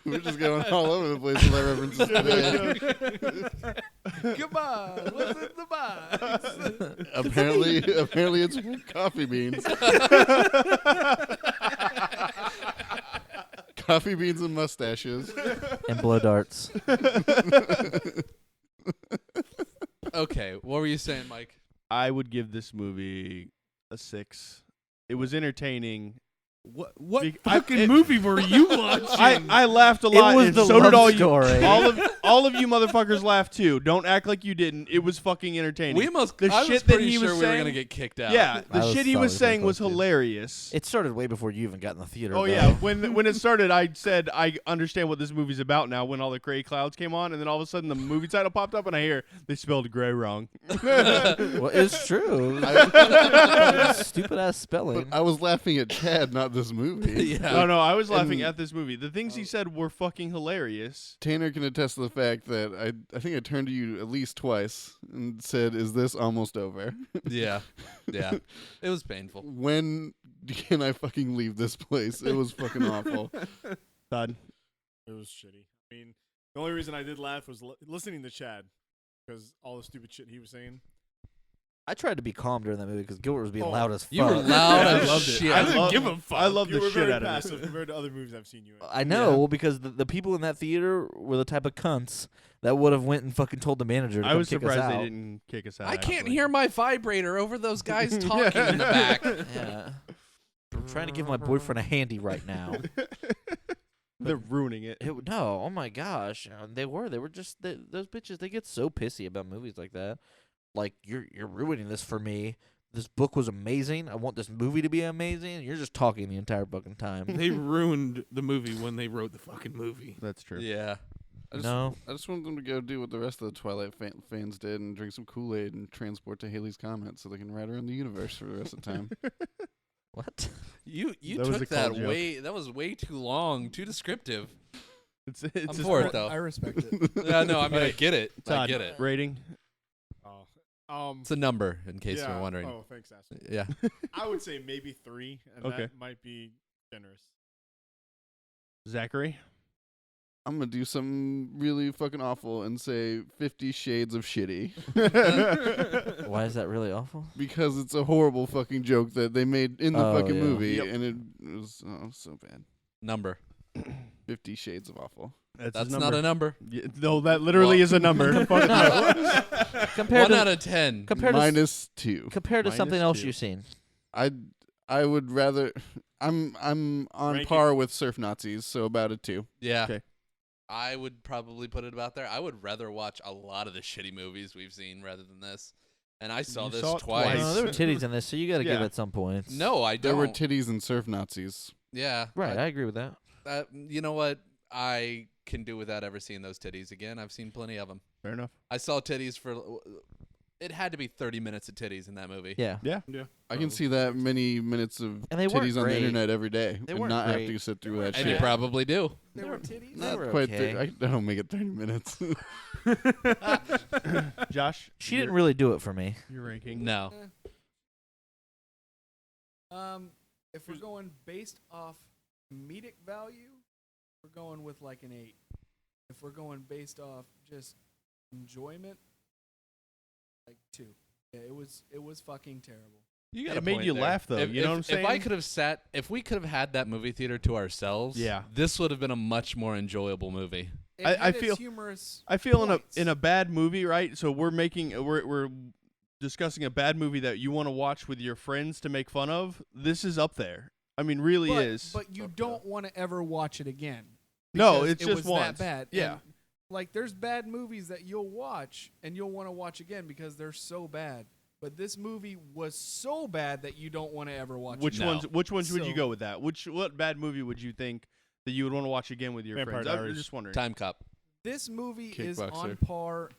We're just going all over the place with our references today. Come on. What's in apparently it's coffee beans. Coffee beans and mustaches. And blow darts. Okay, what were you saying, Mike? I would give this movie a 6. It was entertaining. What I- fucking it- movie were you watching? I laughed a lot, was and the so did love all story. you. All of you motherfuckers laughed too. Don't act like you didn't. It was fucking entertaining. We almost. The I was shit that pretty he sure was we were saying- gonna get kicked out. Yeah, I the was shit he thought was it was saying was close, too. hilarious. It started way before you even got in the theater. Oh though. yeah, when it started, I said I understand what this movie's about now. When all the gray clouds came on, and then all of a sudden the movie title popped up, and I hear they spelled gray wrong. Well, it's true. Stupid ass spelling. But I was laughing at Chad, not this movie. Yeah. No, I was laughing And- at this movie. The things he said were fucking hilarious. Tanner can attest to the fact that I think I turned to you at least twice and said, "Is this almost over? Yeah. Yeah. It was painful. When can I fucking leave this place?" It was fucking awful. Todd. It was shitty. I mean, the only reason I did laugh was listening to Chad because all the stupid shit he was saying. I tried to be calm during that movie because Gilbert was being Oh, loud as fuck. You were loud I as loved it. shit. I didn't love- give a fuck. I love You the were shit very out of passive it. compared to other movies I've seen you in. I know Yeah. because the people in that theater were the type of cunts that would have went and fucking told the manager to I come was kick us surprised they out. didn't kick us out. I can't actually. hear my vibrator over those guys talking in the back. Yeah. I'm trying to give my boyfriend a handy right now. They're ruining it. No, oh my gosh, they were just those bitches. They get so pissy about movies like that. Like you're ruining this for me. This book was amazing. I want this movie to be amazing. You're just talking the entire fucking time. They ruined the movie when they wrote the fucking movie. That's true. Yeah. No, I just want them to go do what the rest of the Twilight fans did and drink some Kool-Aid and transport to Haley's Comet so they can ride around the universe for the rest of the time. what? You That was a took that cold joke. way. That was way too long, too descriptive. It's I'm just for it though. I respect it. Yeah, no, I mean I Alright, get it. I Todd, get it. rating. Oh, It's a number, in case yeah. you're wondering. Oh, thanks, asshole. Yeah. I would say maybe 3, and Okay. that might be generous. Zachary. I'm going to do something really fucking awful and say 50 Shades of Shitty. Why is that really awful? Because it's a horrible fucking joke that they made in the Oh, fucking yeah. movie, Yep. and it was so bad. Number. 50 Shades of Awful. That's not a number. No, that literally Well- is a number. Fuck no. Compared 1 to out of 10. compared to Minus 2. compared to something minus else 2. you've seen. I would rather. I'm on Ranking. par with Surf Nazis, so about a 2. Yeah. Okay. I would probably put it about there. I would rather watch a lot of the shitty movies we've seen rather than this. And I saw You this saw it twice. twice. No, there were titties in this, so you got to give Yeah. it some points. No, I There don't. were titties and Surf Nazis. Yeah. right, I agree with that. You know what? I can do without ever seeing those titties again. I've seen plenty of them. Fair enough. I saw titties for. It had to be 30 minutes of titties in that movie. Yeah, Yeah. I can see that many minutes of And they weren't titties on the great. internet every day They and weren't not have great. to sit through that And shit. you probably do. There were titties. They Not were quite. okay. I don't make it 30 minutes. Josh. she didn't really do it for me. Your ranking. No. If we're going based off comedic value, we're going with like an 8. If we're going based off just enjoyment, like 2. Yeah, it was fucking terrible. You got It a made point you there. laugh, though, you know what I'm saying? If I could have if we could have had that movie theater to ourselves, Yeah. this would have been a much more enjoyable movie. It I had its feel- humorous. I feel points. in a bad movie, right? So we're discussing a bad movie that you want to watch with your friends to make fun of. This is up there. I mean, really but, is. But you don't want to ever watch it again. No, because it's it just was once. that bad. Yeah. And, like there's bad movies that you'll watch and you'll want to watch again because they're so bad. But this movie was so bad that you don't want to ever watch Which it. No. Which ones would you So- go with that? What bad movie would you think that you would want to watch again with your Vampire friends? I'm Diaries. just wondering. Time Cop. This movie is on Kickboxer. par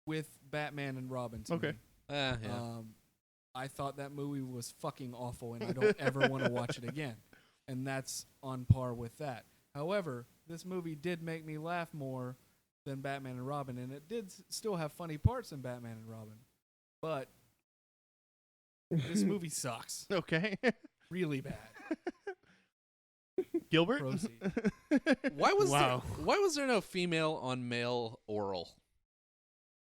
with Batman and Robin. To Okay. me. Yeah. I thought that movie was fucking awful, and I don't ever want to watch it again. And that's on par with that. However, this movie did make me laugh more than Batman and Robin, and it did still have funny parts in Batman and Robin. But this movie sucks. Okay. Really bad. Gilbert. Proceed. Why was Wow. there no female on male oral?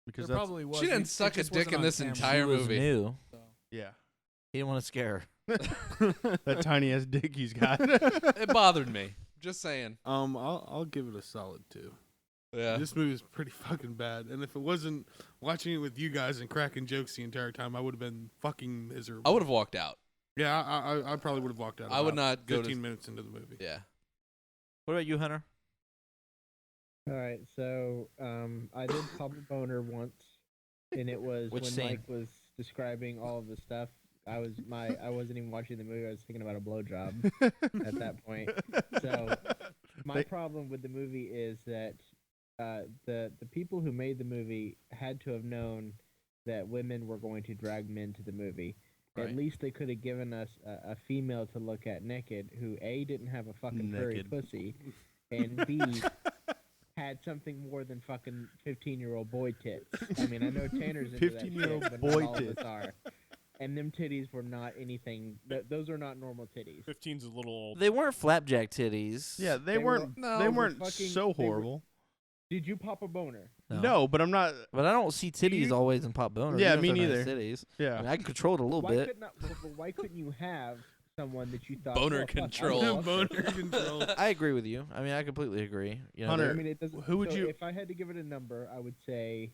because There that's probably was. She didn't It suck a just dick wasn't in on this camera. entire She was movie. new. So. yeah. He didn't want to scare her. That tiny ass dick he's got. It bothered me. Just saying. I'll give it a solid 2. Yeah. This movie is pretty fucking bad, and if it wasn't watching it with you guys and cracking jokes the entire time, I would have been fucking miserable. I would have walked out. Yeah, I probably would have walked out. I would about not go 15 to. minutes into the movie. Yeah. What about you, Hunter? All right, so I did pop a boner once, and it was Which when scene? Mike was describing all of the stuff. I wasn't even watching the movie. I was thinking about a blowjob at that point. So my problem with the movie is that the people who made the movie had to have known that women were going to drag men to the movie. Right. At least they could have given us a female to look at naked who A, didn't have a fucking furry Naked. pussy, and B, had something more than fucking 15-year-old boy tits. I mean, I know Tanner's into that 15-year-old shit, but boy not all of tits. us are. And them titties were not anything. Those are not normal titties. 15's a little old. They weren't flapjack titties. Yeah, they They weren't. were- they no, weren't fucking- so they were- horrible. Did you pop a boner? No, but I'm not. But I don't see titties You- always in pop boners. Yeah, even me if they're nice neither. Titties. I, Yeah. mean, I can control it a little Why bit. why couldn't you have someone that you thought Boner "Oh, fuck, I would control. love Boner that." control. I agree with you. I mean, I completely agree. You know, Hunter, I mean, it doesn't. who would so you- If I had to give it a number, I would say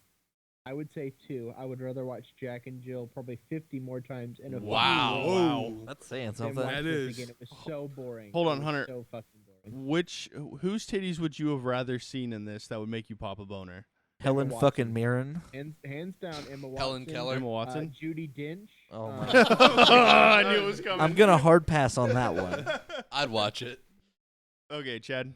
2. I would rather watch Jack and Jill probably 50 more times in a fucking Wow. row Wow. that's saying than something. watch That this is- Again. It was so boring. Hold It on, was Hunter. So fucking boring. Whose titties would you have rather seen in this that would make you pop a boner? Helen Watson. fucking Mirren. Hands down, Emma Watson. Helen Keller. Emma Watson. Judy Dench. Oh my I knew it was coming. I'm gonna hard pass on that one. I'd watch it. Okay, Chad.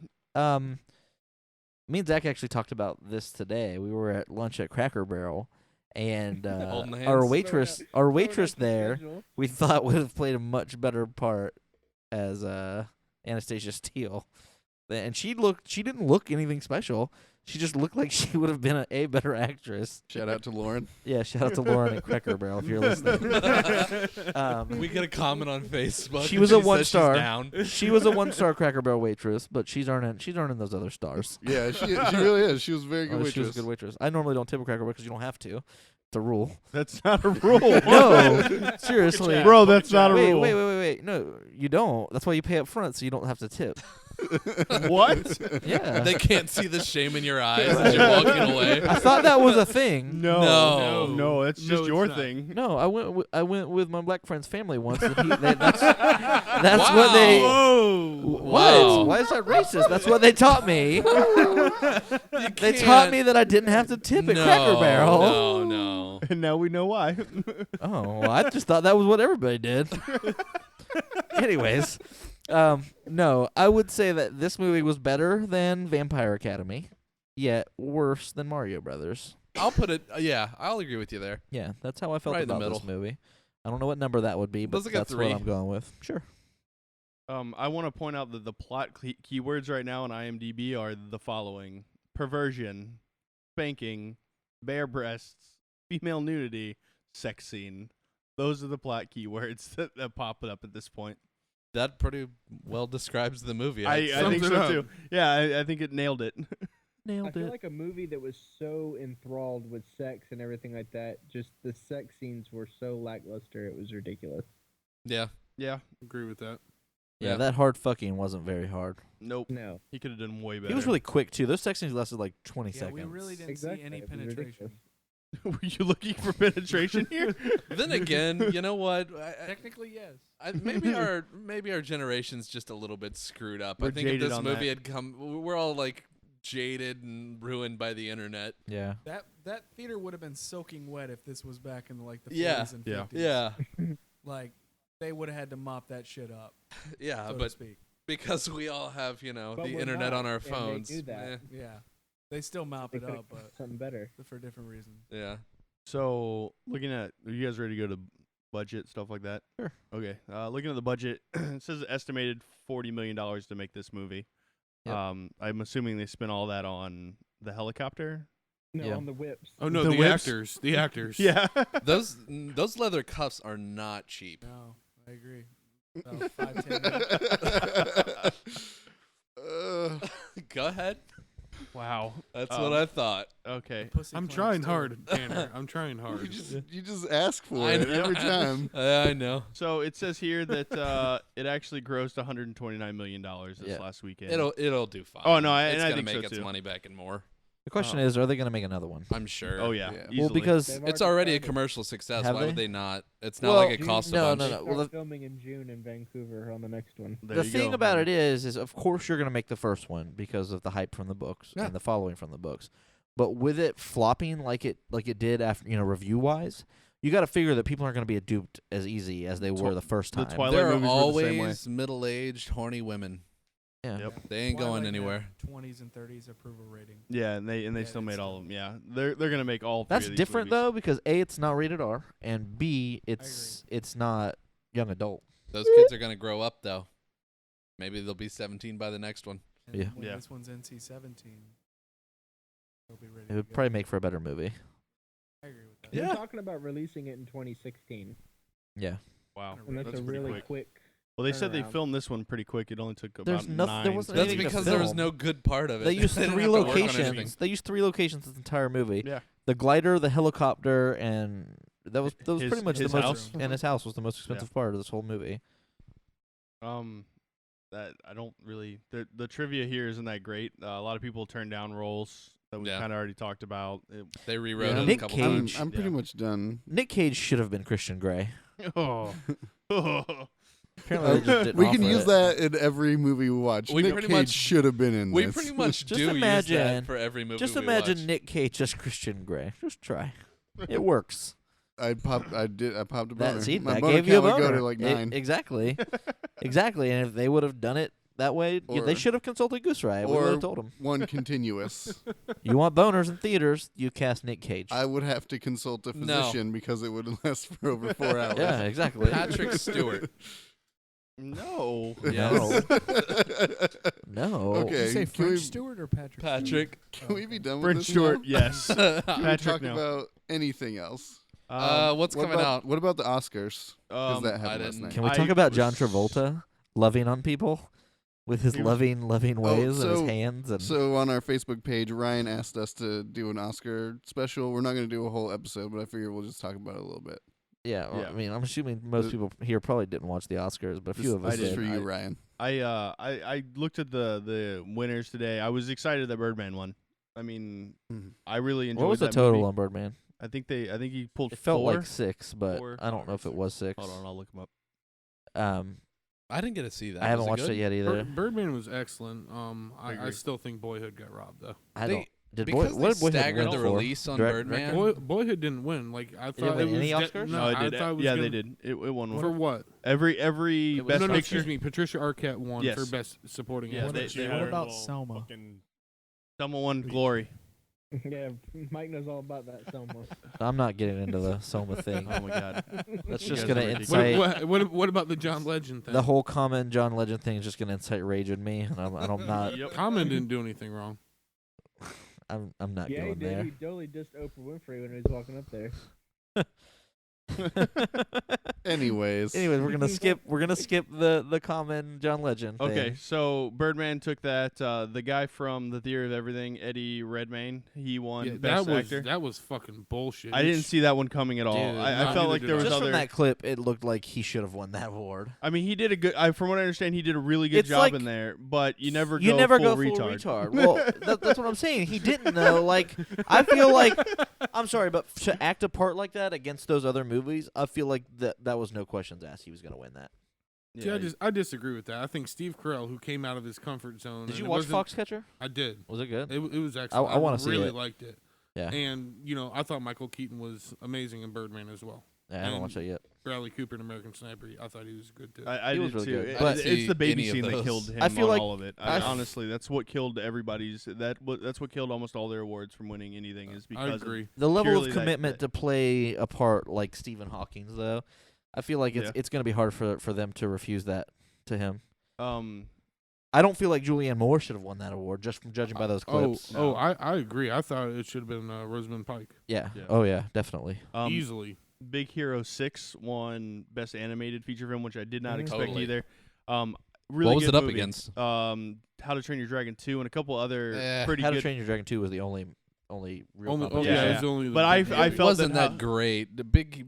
Me and Zach actually talked about this today. We were at lunch at Cracker Barrel, and Holding our hands. waitress, there, we thought would have played a much better part as Anastasia Steele, and she didn't look anything special. She just looked like she would have been a better actress. Shout out to Lauren. Yeah, shout out to Lauren at Cracker Barrel if you're listening. We get a comment on Facebook. She and was a says 1-star. She's down. She was a 1-star Cracker Barrel waitress, but she's earning those other stars. Yeah, she really is. She was a very good Oh, waitress. she was a good waitress. I normally don't tip a Cracker Barrel because you don't have to. It's a rule. That's not a rule. No, seriously. Bro, that's not a Wait, rule. wait. No, you don't. That's why you pay up front, so you don't have to tip. What? Yeah. They can't see the shame in your eyes as you're walking away. I thought that was a thing. No, that's No, just it's your not. thing. No, I went with my black friend's family once. And that's what they. Whoa. Wow. What? Why is that racist? That's what they taught me. They taught me that I didn't have to tip at Cracker Barrel. No. And now we know why. Oh, well, I just thought that was what everybody did. Anyways, no, I would say that this movie was better than Vampire Academy, yet worse than Mario Brothers. I'll put it. Yeah, I'll agree with you there. Yeah, that's how I felt Right in the about this middle. movie. I don't know what number that would be, but Let's look at that's 3. what I'm going with. Sure. I want to point out that the plot keywords right now on IMDb are the following: perversion, spanking, bare breasts, female nudity, sex scene. Those are the plot keywords that pop up at this point. That pretty well describes the movie. I think Sums it so up. too. Yeah, I think it nailed it. I Nailed feel it. like a movie that was so enthralled with sex and everything like that, just the sex scenes were so lackluster, it was ridiculous. Yeah. Yeah. Agree with that. Yeah, that hard fucking wasn't very hard. Nope. No. He could have done way better. He was really quick too. Those sex scenes lasted like 20 Yeah, seconds. we really didn't Exactly, see any it was penetration. Were you looking for penetration here? Then again, you know what? Technically, yes. Maybe our generation's just a little bit screwed up. We're I think if jaded this on movie that. had come, we're all like jaded and ruined by the internet. Yeah. That theater would have been soaking wet if this was back in like the 40s Yeah. and 50s. Yeah. Yeah, Like they would have had to mop that shit up, yeah, so to but speak. because we all have But the we're internet not, on our and they phones. do that. Yeah. They still mop They it could've up, but something better. for different reasons. Yeah. So, looking at, are you guys ready to go to budget, stuff like that? Sure. Okay. Looking at the budget, it says estimated $40 million to make this movie. Yep. I'm assuming they spent all that on the helicopter. No, Yeah. on the whips. Oh no, The the, whips? actors. The actors. Yeah. Those leather cuffs are not cheap. No, I agree. About 5-10 minutes. Go ahead. Wow. That's what I thought. Okay. Pussy I'm clamps trying too. hard, Tanner. I'm trying hard. You just ask for I it know. every time. I know. So it says here that it actually grossed $129 million this last weekend. It'll do fine. Oh, no, it's I gonna think make so, its too. money back and more. The question is, are they going to make another one? I'm sure. Oh, yeah. Yeah. Easily. Well, because They've It's already a started. commercial success. Have Why they? would they not? It's not Well, like it costs no, a bunch. no, They no. start Well, filming in June in Vancouver on the next one. There the you thing go. about it is of course you're going to make the first one because of the hype from the books Yeah. and the following from the books. But with it flopping like it did after review wise, you got to figure that people aren't going to be duped as easy as they were the first the time. Twilight There are movies were the same way. always middle-aged, horny women. yeah. Yep. They ain't Twilight going had anywhere. 20s and 30s approval rating. Yeah, and they Yeah, still made it's all of them. Yeah, they're gonna make all. Three That's of these different movies. though because A, it's not rated R, and B, it's not young adult. Those kids are gonna grow up though. Maybe they'll be 17 by the next one. And Yeah. when Yeah. this one's NC-17, they'll be ready It to would go. probably make for a better movie. I agree with that. Yeah. They're talking about releasing it in 2016, Yeah. Wow, and that's, a pretty really quick. quick. Well, they said they turnaround. filmed this one pretty quick. It only took about There's nothing- there 9. wasn't That's anything to because there was film. no good part of it. They used didn't three have to work on anything. locations. They used 3 locations this entire movie. Yeah. The glider, the helicopter, and that was His- pretty much his the most house? and his house was the most expensive part of this whole movie. That I don't really. The trivia here isn't that great. A lot of people turn down roles that we Yeah. kind of already talked about. They rewrote Yeah. it a Nick couple Cage- times. I'm pretty Yeah. much done. Nick Cage should have been Christian Grey. Oh. Apparently, they just didn't We can offer use it. that in every movie we watch. We Nick pretty Cage much- should have been in We this. pretty much Just do use imagine- that for every movie. Just we imagine watch. Nick Cage as Christian Grey. Just try. It works. I popped a boner. That, see, My that boner gave you a count would boner. go to like 9. Exactly. Exactly. And if they would have done it that way, they Or- should have consulted Goose Riot. We would or have told them. One continuous. You want boners in theaters, you cast Nick Cage. I would have to consult a No. physician because it would last for over 4 hours. yeah, exactly. Patrick Stewart. No. No. No. Okay. Did you say can French we- Stewart or Patrick? Patrick. Can we be done with French this Stewart, now? yes. Can we Patrick, talk no. about anything else? What's What coming about, out? What about the Oscars? Because that I happened last didn't- night. Can we I talk about John was- Travolta loving on people with his He was- loving ways and so- his hands? And So on our Facebook page, Ryan asked us to do an Oscar special. We're not going to do a whole episode, but I figure we'll just talk about it a little bit. yeah, well, Yeah. I mean, I'm assuming most The- people here probably didn't watch the Oscars, but a few This- of us this is did. for you, I- Ryan. I looked at the winners today. I was excited that Birdman won. I mean, Mhm. I really enjoyed What was the that total movie. on Birdman? I think he pulled It felt 4. like 6, but 4. I don't know if it was 6. Hold on, I'll look him up. I didn't get to see that. I haven't Was watched good? it yet either. Birdman was excellent. I agree. still think Boyhood got robbed though. I They- don't. Did because what did they Boyhood staggered win the for? release on Direct- Birdman. Boyhood didn't win. Like I it thought win it was any de- Oscars? No, it I did. thought it was Yeah, gonna, they did. It won For one. what? Every It was- best no, picture. excuse me. Patricia Arquette won Yes. for best supporting Yeah, actress. they What had about Selma? Someone won Glory. Yeah, Mike knows all about that Selma. I'm not getting into the Soma thing. Oh my god. That's You just guys gonna are incite What about the John Legend thing? the whole common John Legend thing. Is just gonna incite rage in me, and I'm not. Yep. Common didn't do anything wrong. I'm not Yeah, he going did. there. He totally dissed Oprah Winfrey when he was walking up there. Anyways. Anyways, we're gonna skip the common John Legend thing. Okay, so Birdman took that. The guy from The Theory of Everything, Eddie Redmayne, he won Yeah, Best that Actor. was fucking bullshit. I didn't see that one coming at all. Dude, I no, felt neither like did there I. was Just other. from that clip, it looked like he should have won that award. I mean, he did a good. From what I understand, he did a really good It's job like- in there. But you never You go never full go full retard. Well, that's what I'm saying. He didn't though. Like, I feel like I'm sorry, but to act a part like that against those other movies, I feel like that was no questions asked. He was gonna win that. See, I disagree with that. I think Steve Carell, who came out of his comfort zone. Did and you it watch wasn't- Foxcatcher? I did. Was it good? It was excellent. I wanna see really it. liked it. Yeah. And I thought Michael Keaton was amazing in Birdman as well. Yeah, I haven't and- watched that yet. Bradley Cooper in American Sniper, I thought he was good too. I He did was really too. good, It- but- it's see the baby any of scene that those. killed him I feel on like- all of it. I- Honestly, that's what killed everybody's. That's what killed almost all their awards from winning anything. Is I because of- agree. The level purely of that- commitment to play a part like Stephen Hawking's, though, I feel like Yeah. it's going to be hard for them to refuse that to him. um. I don't feel like Julianne Moore should have won that award just from judging by those clips. I agree. I thought it should have been Rosamund Pike. Yeah. Yeah. Oh yeah, definitely. Easily. Big Hero 6 won Best Animated Feature Film, which I did not Mhm. expect Totally. either. really What was good it up movie. against? How to Train Your Dragon 2 and a couple other pretty How to good. Train Your Dragon 2 was the only real Only, competition. yeah, it's only the But I big- I It felt wasn't that, that great. The Big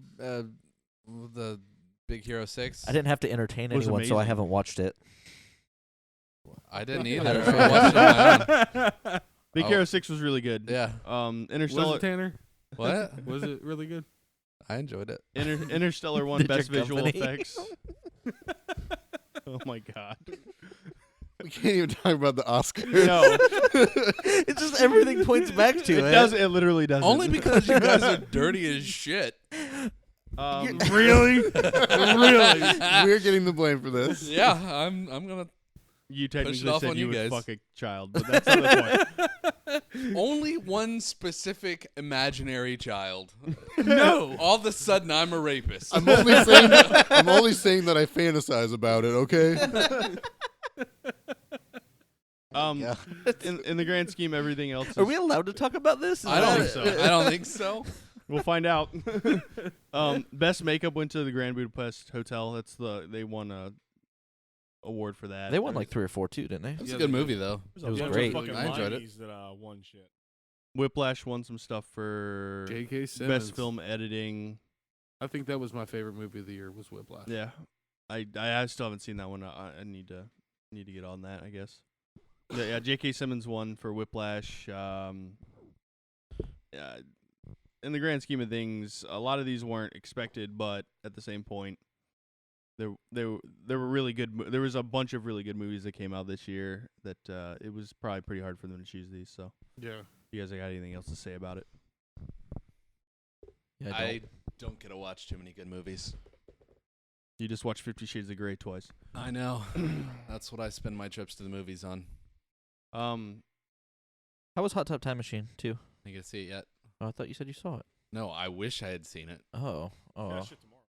Hero 6. I didn't have to entertain Was anyone, so I amazing. haven't watched it. I didn't I either. don't I watched it on my own. Big Oh. Hero 6 was really good. Yeah. Was Interstellar it Tanner? What? Was it really good? I enjoyed it. Interstellar won Did best your visual company? effects. Oh my god. We can't even talk about the Oscars. No, It's just everything points back to it. does. It literally doesn't. Only because you guys are dirty as shit. Really? Really? We're getting the blame for this. Yeah, I'm gonna. You Push technically it off said on you you would guys. fuck a child, but that's not the point. Only one specific imaginary child. No. All of a sudden, I'm a rapist. I'm only saying that I fantasize about it. Okay. Yeah. In the grand scheme, everything else is, Are we allowed to talk about this? I don't think so. I don't think so. we'll find out. Best makeup went to the Grand Budapest Hotel. They won a award for that. They won like 3 or 4 too, didn't they? It's Yeah, a good they movie though. It was bunch of great. fucking I enjoyed it. Lionies that won shit. Whiplash won some stuff for J.K. Simmons. best film editing. I think that was my favorite movie of the year. Was Whiplash. Yeah, I still haven't seen that one. I need to get on that, I guess. Yeah, J.K. Simmons won for Whiplash. Yeah, in the grand scheme of things, a lot of these weren't expected, but at the same point, there were really good. There was a bunch of really good movies that came out this year that it was probably pretty hard for them to choose these. So, Yeah. you guys got anything else to say about it? Yeah, I don't get to watch too many good movies. You just watched 50 Shades of Grey twice. I know. That's what I spend my trips to the movies on. How was Hot Tub Time Machine 2? You get to see it yet? Oh, I thought you said you saw it. No, I wish I had seen it. Oh. Yeah, shit tomorrow.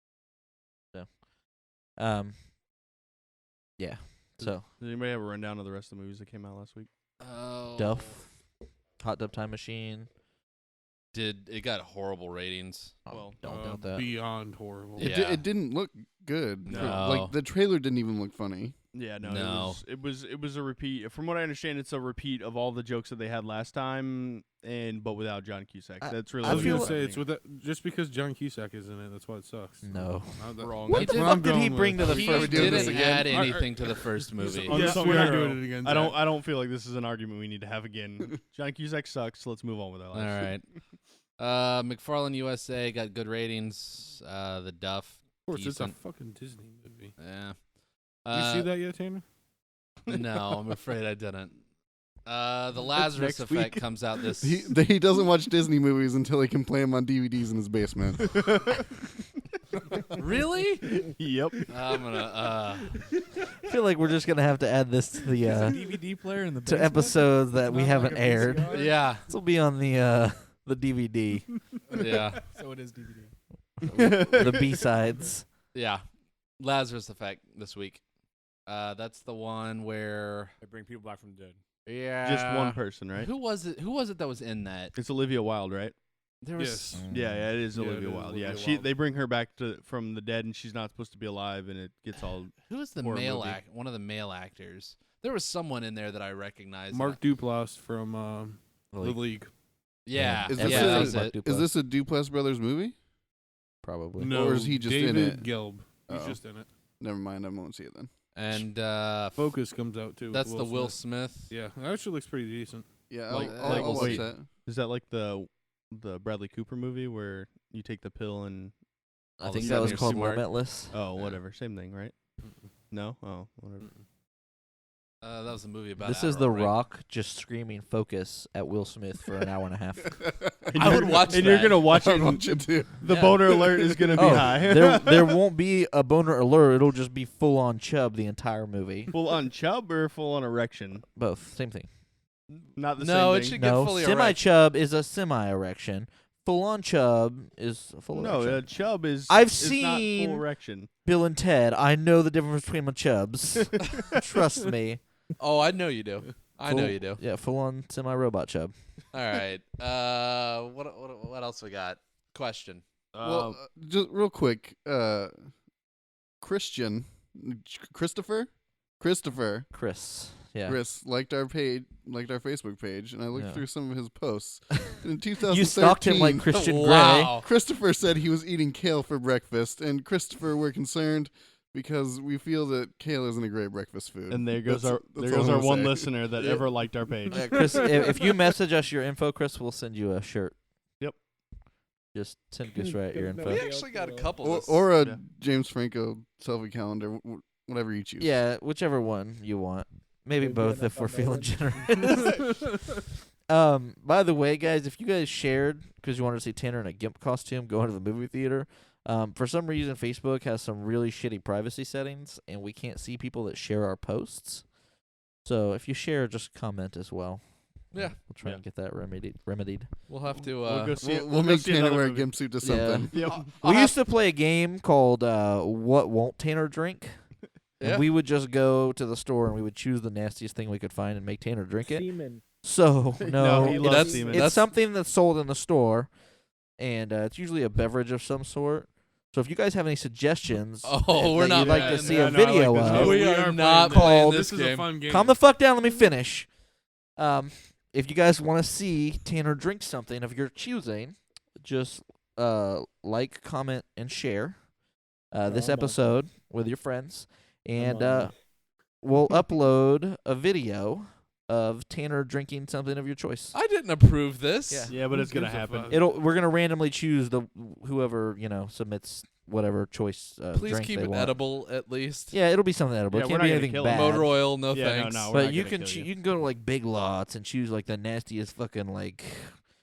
Yeah. So, Does anybody have a rundown of the rest of the movies that came out last week? Oh. Duff, Hot Tub Time Machine. It got horrible ratings? Oh, don't doubt that. Beyond horrible. Yeah. It didn't look good. No. Like the trailer didn't even look funny. Yeah, no, No. It was a repeat. From what I understand, it's a repeat of all the jokes that they had last time, but without John Cusack. That's really. I was what gonna it's say happening. it's with that, just because John Cusack is in it. That's why it sucks. No. Wrong. What the fuck did he bring to the He first doing this didn't again? add anything to the first movie. Yes, Unsung we are hero. doing it again. I don't feel like this is an argument we need to have again. John Cusack sucks. So let's move on with our All lives. right. McFarlane USA got good ratings. The Duff. Of course, it's a decent. fucking Disney movie. Yeah. Did you see that yet, Tanner? No, I'm afraid I didn't. The Lazarus next Effect week. comes out this. He doesn't watch Disney movies until he can play them on DVDs in his basement. Really? Yep. I'm gonna. I feel like we're just gonna have to add this to the DVD player in the to basement? episodes that we Not haven't like a aired. VCR? Yeah. This will be on the DVD, Yeah. So it is DVD. the B sides. Yeah. Lazarus Effect this week. That's the one where. They bring people back from the dead. Yeah. Just one person, right? Who was it? Who was it that was in that? It's Olivia Wilde, right? There was. Yes. Yeah, it is Yeah, it Olivia is Wilde. Olivia Yeah, Wilde. they bring her back from the dead, and she's not supposed to be alive, and it gets all. Who was the horror male movie. one of the male actors? There was someone in there that I recognized. Mark Duplass from The League. Yeah. Is yeah, this that a- was it. Is this a Duplass Brothers movie? Probably? No, Or is he just in David it? Gelb. He's Oh. just in it. Never mind, I won't see it then. And Focus comes out too. with that's the Will Smith. Smith. Yeah, that actually looks pretty decent. Yeah, Like- I'll watch wait. that. Is that like the Bradley Cooper movie where you take the pill and I All think of a that sudden was you're called smart. Limitless. oh Yeah. whatever, same thing, right? No, oh whatever. That was a movie about. This is The Adderall, right? Rock just screaming "focus" at Will Smith for an hour and a half. And I you're- would watch And you're that. gonna watch it. I'll and watch it too. The Yeah. boner alert is gonna be Oh, high. there won't be a boner alert. It'll just be full on chub the entire movie. Full on chub or full on erection? Both, same thing. Not the No, same it thing. should get No, fully semi erect. chub is a semi erection. Full on chub is a full No, erection. chub is. I've is not seen- full erection. Bill and Ted, I know the difference between my chubs. Trust me. Oh, I know you do. I know Full- you do. Yeah, full on semi robot chub. All right. What else we got? Question. Well, just real quick, Christopher, Christopher. Chris. Yeah. Chris liked our Facebook page, and I looked Yeah. through some of his posts. In 2013, You stalked him like Christian Grey. Wow. Christopher said he was eating kale for breakfast, and Christopher, we're concerned because we feel that kale isn't a great breakfast food. And there goes That's our all I'm one saying. listener that ever liked our page. Chris, if you message us your info, Chris, we'll send you a shirt. Yep. Just send Goose Riot your info. We actually got a couple. Or a Yeah. James Franco selfie calendar, whatever you choose. Yeah, whichever one you want. Maybe We'll do both an if we're NFL feeling balloon. generous. By the way, guys, if you guys shared because you wanted to see Tanner in a GIMP costume going to the movie theater, for some reason Facebook has some really shitty privacy settings, and we can't see people that share our posts. So if you share, just comment as well. Yeah. We'll try and get that remedied. We'll have to. We'll go see it. We'll go make see Tanner another wear a movie. gimp suit to Yeah. something. Yep. We used to play a game called What Won't Tanner Drink? And Yeah. we would just go to the store and we would choose the nastiest thing we could find and make Tanner drink it. Semen. So, No, he it's, loves semen. it's something that's sold in the store, and it's usually a beverage of some sort. So if you guys have any suggestions Oh, we're that not you'd like playing to see that. a No, I like video this of, game. we are playing not this. playing This this is a game. fun game. calm the fuck down, let me finish. If you guys want to see Tanner drink something of your choosing, just like, comment, and share this I'm on episode with your friends. And on this. we'll upload a video of Tanner drinking something of your choice. I didn't approve this. Yeah. Yeah, but Who it's gonna gives a happen. fuck? We're gonna randomly choose whoever submits whatever choice. Please drink keep they it want. edible at least. Yeah, it'll be something edible. Yeah, It we're can't not be gonna anything kill bad. him. Motor oil, no Yeah, no, thanks. no, we're But not you gonna can kill you. you can go to like Big Lots and choose like the nastiest fucking like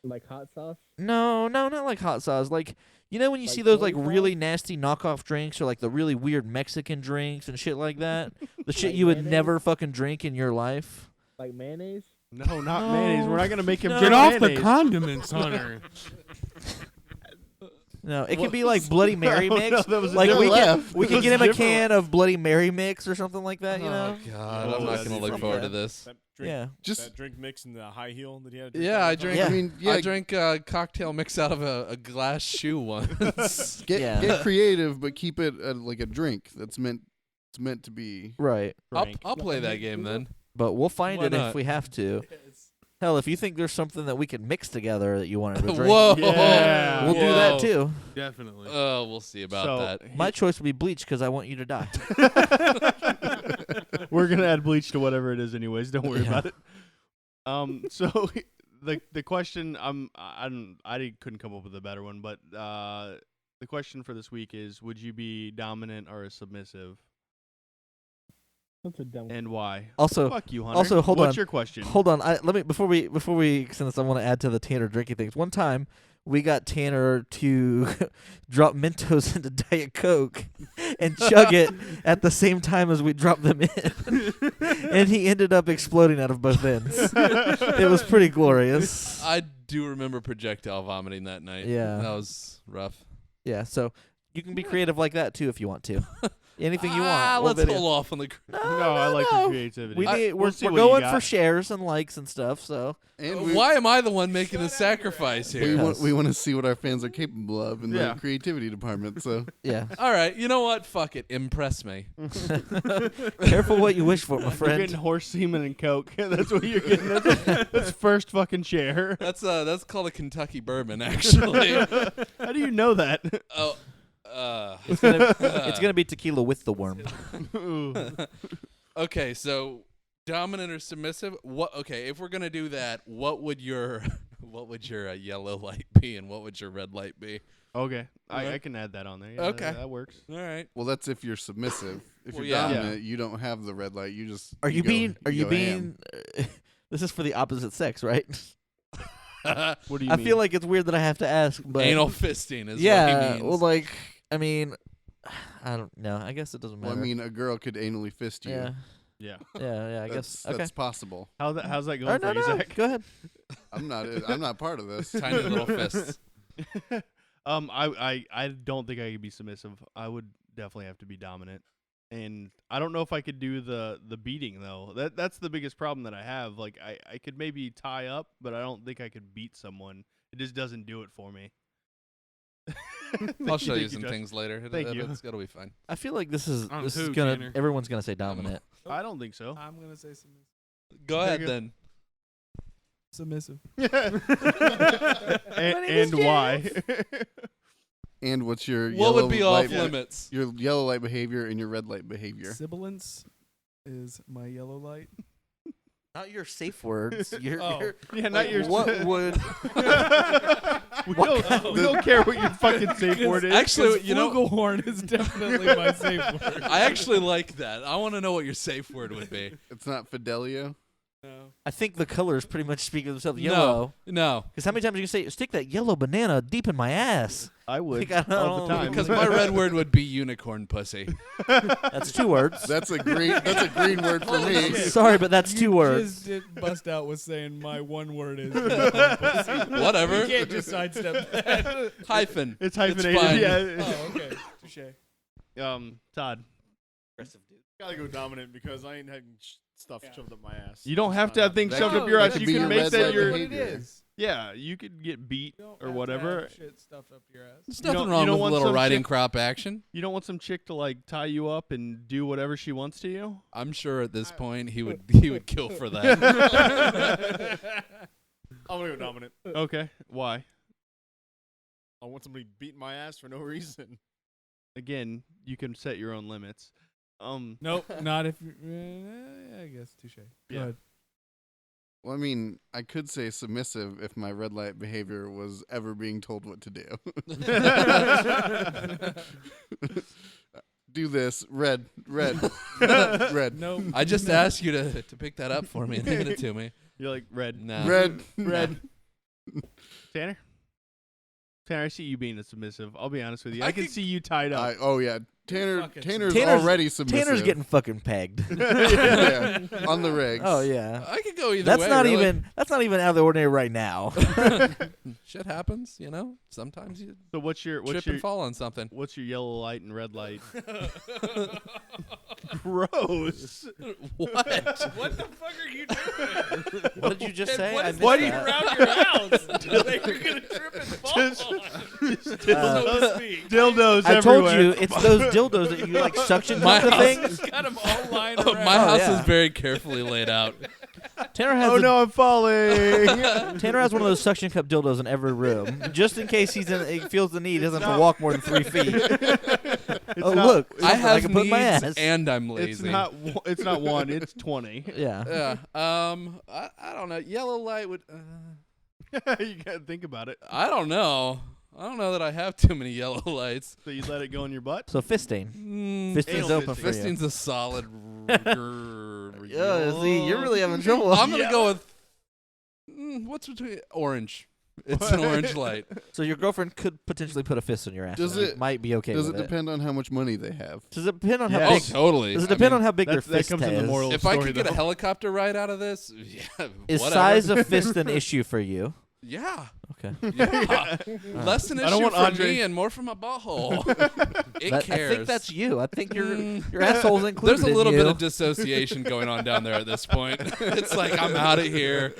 Like hot sauce? no not like hot sauce, like when you Like see those soy like sauce? really nasty knockoff drinks or like the really weird Mexican drinks and shit like that, the shit Like you would mayonnaise? never fucking drink in your life. Like mayonnaise? No, not mayonnaise. We're not gonna make him No. drink Get off the mayonnaise. condiments, Hunter. No, it could be like Bloody Mary No, mix. no, that was a Like we different- can we can That get was him a different. can of Bloody Mary mix or something like that. You know. Oh God, Oh, I'm not that's gonna look from forward to that. this. That drink, Yeah. Just that drink mix and the high heel that he had. Yeah, I drink. Yeah. I mean, yeah, I drank a cocktail mix out of a glass shoe once. Yeah. get creative, but keep it like a drink that's meant to be. Right. I'll play that game then. But we'll find Why it not? if we have to. Hell, if you think there's something that we could mix together that you wanted to drink, Whoa, Yeah. we'll do that Whoa. too. Definitely. Oh, we'll see about So, that. My choice would be bleach because I want you to die. We're gonna add bleach to whatever it is, anyways. Don't worry Yeah. about it. So the question I couldn't come up with a better one, but the question for this week is: would you be dominant or a submissive, That's a dumb and why? Also, Fuck you, Hunter. also, hold What's on. your question? hold on. Let me before we since I want to add to the Tanner drinking things. One time we got Tanner to drop Mentos into Diet Coke and chug it at the same time as we dropped them in, and he ended up exploding out of both ends. It was pretty glorious. I do remember projectile vomiting that night. Yeah. that was rough. Yeah, so you can be creative like that too if you want to. Anything you want. Ah, We'll let's video. hold off on the. No, I like your creativity. We need, We'll we're see we're what you going got. for shares and likes and stuff. So And we, Why am I the one making the sacrifice here? we want to see what our fans are capable of in Yeah. the creativity department. So yeah, All right, you know what? Fuck it. Impress me. careful what you wish for, my You're friend. getting horse semen and Coke. That's what you're getting. That's first fucking share. That's called a Kentucky bourbon, actually. How do you know that? Oh, It's gonna be tequila with the worm. okay. So dominant or submissive? What? Okay, if we're gonna do that, what would your yellow light be, and what would your red light be? Okay, Okay. I can add that on there. Yeah, Okay. that works. All right. well, that's if you're submissive. If Well, you're yeah. dominant, you don't have the red light. You just Are you go- being? Are you go ham. being? This is for the opposite sex, right? What do you I mean? feel like it's weird that I have to ask, but Anal fisting is what yeah. he means. Well, like, I mean, I don't know. I guess it doesn't matter. Well, I mean, a girl could anally fist you. yeah, yeah. yeah. I That's, guess. Okay. that's possible. How's that Or going no, for you, no. Zach? Go ahead. I'm not part of this. Tiny little fists. I don't think I could be submissive. I would definitely have to be dominant. And I don't know if I could do the beating though. That's the biggest problem that I have. Like I could maybe tie up, but I don't think I could beat someone. It just doesn't do it for me. I'll show you Thank some Josh. things later. Thank you. It'll be fine. I feel like this is On this is who, gonna. Tanner? Everyone's gonna say dominant. I don't think so. I'm gonna say Go There ahead you go. then. submissive. And why? And what's your What yellow would be off light limits? Your yellow light behavior and your red light behavior. Sibilance is my yellow light. Not your safe words. Your, Oh. your Yeah, not like, your. what would we don't care what your fucking safe word is. Actually, you know, flugelhorn is definitely my safe word. I actually like that. I want to know what your safe word would be. It's not Fidelio. No. I think the colors pretty much speak of themselves. Yellow. No, Because how many times are you gonna say stick that yellow banana deep in my ass? I would Like, I all the don't- time. because my red word would be unicorn pussy. That's 2 words. That's a green. That's a green word for me. Sorry, but that's 2 words. Just did bust out with saying my one word is. Whatever. You can't just sidestep that. Hyphen. It's fine. hyphenated. Yeah. Oh, okay. Touche. Todd. Gotta go dominant because I ain't having stuff shoved up my ass. You don't have to have things That shoved could- up your that ass. could You be can your make red that light your. behavior. Yeah, you could get beat You don't or have to whatever. have shit stuffed up your ass. There's You don't- nothing you wrong don't with a want little some riding chick- crop action. You don't want some chick to like tie you up and do whatever she wants to you. I'm sure at this point he would kill for that. I'm gonna go dominant. Okay, why? I want somebody beating my ass for no reason. Again, you can set your own limits. Nope, not if you. I guess touche. Go Yeah. ahead. Well, I mean, I could say submissive if my red light behavior was ever being told what to do. Do this, red, red. Nope. I just asked you to pick that up for me and hand it to me. You're like red, No. Red. Tanner. Tanner, I see you being a submissive. I'll be honest with you. I, I can could- see you tied up. Oh yeah, Tanner's Tanner's- already submissive. Tanner's getting fucking pegged. yeah, on the regs. Oh yeah. I could go either That's way. not really. even out of the ordinary right now. Shit happens, you know. Sometimes you So what's your trip and fall on something. what's your yellow light and red light? Gross. What? What the fuck are you doing? What did you just say? What I is missed that that. around your house that you're gonna trip and fall on? So to speak. Dildos I everywhere. told you it's those dildos that you like suction My the house things. Got them all lying Oh, around. my house yeah. is very carefully laid out. Tanner has Oh no, I'm falling. Tanner has one of those suction cup dildos in every room, just in case he feels the need. He doesn't have to walk more than 3 feet. Oh not- look, I something have can put in my needs ass. and I'm it's lazy. not. It's not 1. It's 20. Yeah. Yeah. I don't know. Yellow light would. You gotta think about it. I don't know. I don't know that I have too many yellow lights. So you let it go in your butt. So fisting. Mm, Fisting's Anal open for you. Fisting's a solid. Yeah, see, you're really having trouble. I'm gonna go with. What's between orange? It's an orange light. So your girlfriend could potentially put a fist on your ass. Does and it- might be okay Does with it depend on how much money they have? Does it depend on how Yes. Oh, big? totally. Does it I depend mean, on how big their that fist comes in the is? moral If I story, could get a though. helicopter ride out of this, yeah. Is whatever. size of fist an issue for you? Yeah. Okay. Yeah. Less an I don't issue want for Andre- me and more for my butthole. It I cares. think that's you. I think your Mm. asshole's included. There's a little in bit you. of dissociation going on down there at this point. It's like I'm out of here.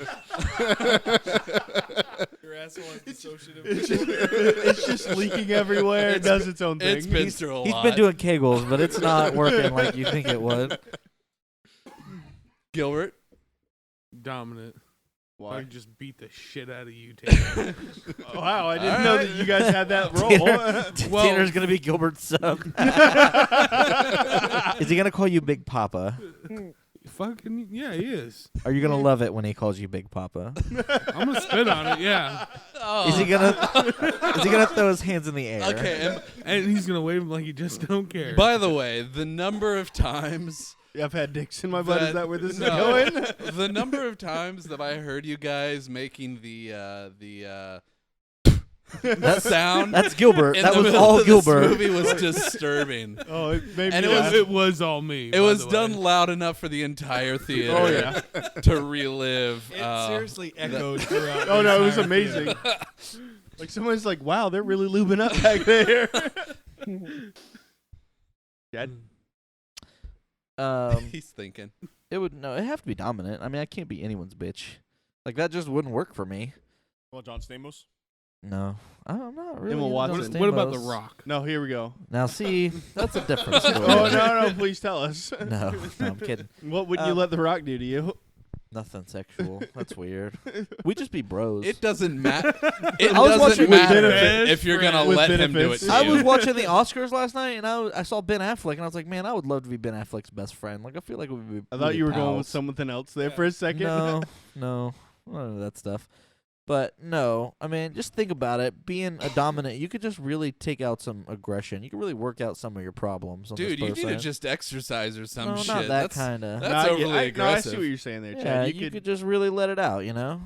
Your asshole is dissociative. It's just leaking everywhere. It does its own thing. It's been through a He's lot. been doing kegels, but it's not working like you think it would. Gilbert. Dominant. I Why? could just beat the shit out of you, Tanner. Wow, I didn't All know right. that you guys had that role. Tanner's gonna be Gilbert's sub. Is he gonna call you Big Papa? Fucking yeah, he is. Are you gonna love it when he calls you Big Papa? I'm gonna spit on it. Yeah, Oh. Is he gonna throw his hands in the air? Okay. and he's gonna wave like he just don't care. And by the way, the number of times I've had dicks in my butt. Is that where this no. is going? The number of times that I heard you guys making the That's sound That's Gilbert. in That the was middle all of Gilbert. This movie was disturbing. Oh, it made And me it laugh. it was all me. It by was the done way. loud enough for the entire theater Oh yeah. to relive. It seriously echoed throughout. Oh the no, it was entire amazing. theater. Like someone's like, "Wow, they're really lubing up back there." Dad, He's thinking. It'd have to be dominant. I mean, I can't be anyone's bitch. Like that just wouldn't work for me. Well, John Stamos. No, I'm not really. Emma into Watson. John What about The Stamos. Rock? No, here we go. Now, see, that's a different story. Oh no, please tell us. No, I'm kidding. What would you let The Rock do to you? Nothing sexual. That's weird. We just be bros. It doesn't matter. It I was doesn't watching- matter With if you're gonna with let him do it benefits. to I you. was watching the Oscars last night, and I saw Ben Affleck, and I was like, man, I would love to be Ben Affleck's best friend. Like, I feel like we would be. I thought we'd you be were going with pals. something else there for a second. No, none of that stuff. But no, I mean, just think about it. Being a dominant, you could just really take out some aggression. You could really work out some of your problems. On Dude, this you person. need to just exercise or some no, shit. not that That's kind of. that's Nah, overly I see aggressive. what you're saying there, Yeah, Chad. you could just really let it out. You know,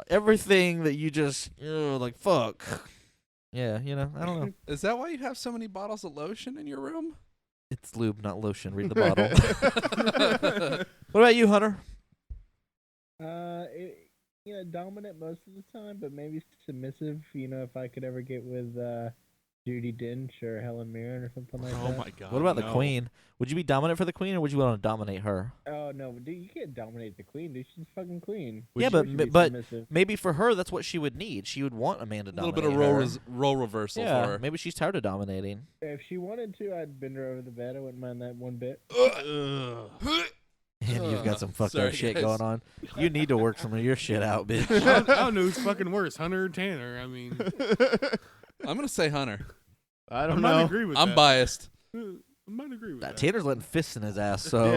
everything that you just like fuck. Yeah, you know, I don't know. Is that why you have so many bottles of lotion in your room? It's lube, not lotion. Read the bottle. What about you, Hunter? Dominant most of the time, but maybe submissive. If I could ever get with Judi Dench or Helen Mirren or something like Oh that. my god. What about the no. queen? Would you be dominant for the queen, or would you want to dominate her? Oh no, dude, you can't dominate the queen, dude. She's fucking queen. Yeah, Of but course you'd be but submissive. maybe for her, that's what she would need. She would want a man to A little dominate bit of her. role reversal Yeah, for her. maybe she's tired of dominating. If she wanted to, I'd bend her over the bed. I wouldn't mind that one bit. And you've got some fucked Sorry, up shit guys. going on. You need to work some of your shit out, bitch. I don't know who's fucking worse, Hunter or Tanner. I mean, I'm gonna say Hunter. I I don't might know. agree with I'm that. biased. I might agree with that. Tanner's letting fists in his ass, so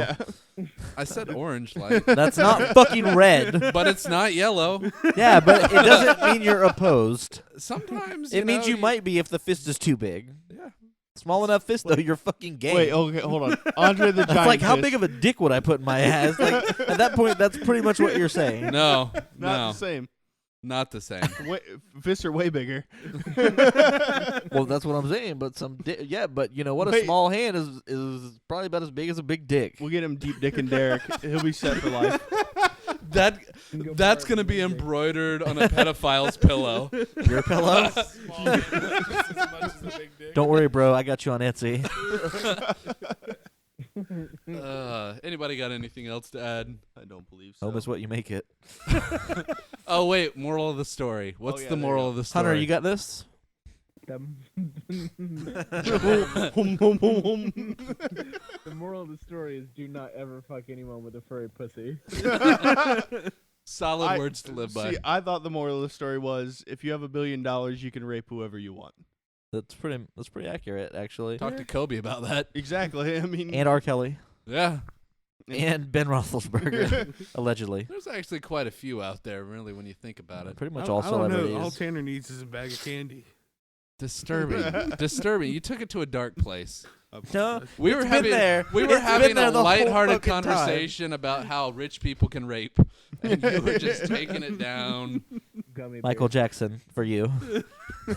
Yeah. I said orange light, that's not fucking red. but it's not yellow. Yeah, but it doesn't mean you're opposed. Sometimes It means know, you might be if the fist is too big. Yeah. Small enough fist, though, you're fucking gay. Wait, okay, hold on. Andre the It's Giant. like, how Fist. big of a dick would I put in my ass? Like, at that point, that's pretty much what you're saying. No, Not no, the same. not the same. Fists are way bigger. Well, that's what I'm saying. But yeah, but you know what? A Wait. small hand is probably about as big as a big dick. We'll get him deep dick and Derek. He'll be set for life. That's gonna be embroidered on a pedophile's pillow. Your pillow? Don't worry, bro. I got you on Etsy. Anybody got anything else to add? I don't believe so. Home is what you make it. Oh wait, moral of the story. What's yeah, the there you moral go. of the story? Hunter, you got this? The moral of the story is: do not ever fuck anyone with a furry pussy. solid words to live by. See, I thought the moral of the story was if you have $1 billion, you can rape whoever you want. That's pretty accurate, actually. Talk to Kobe about that. Exactly. I mean, And R. Kelly. Yeah, And Ben Roethlisberger, allegedly. there's actually quite a few out there, really, when you think about it. Pretty much I all don't know. celebrities. All Tanner needs is a bag of candy. Disturbing, disturbing. You took it to a dark place. No, We were It's been having there. we were It's been having there a the whole lighthearted fucking time. conversation about how rich people can rape, and you were just taking it down. Gummy Michael bears. Jackson for you. you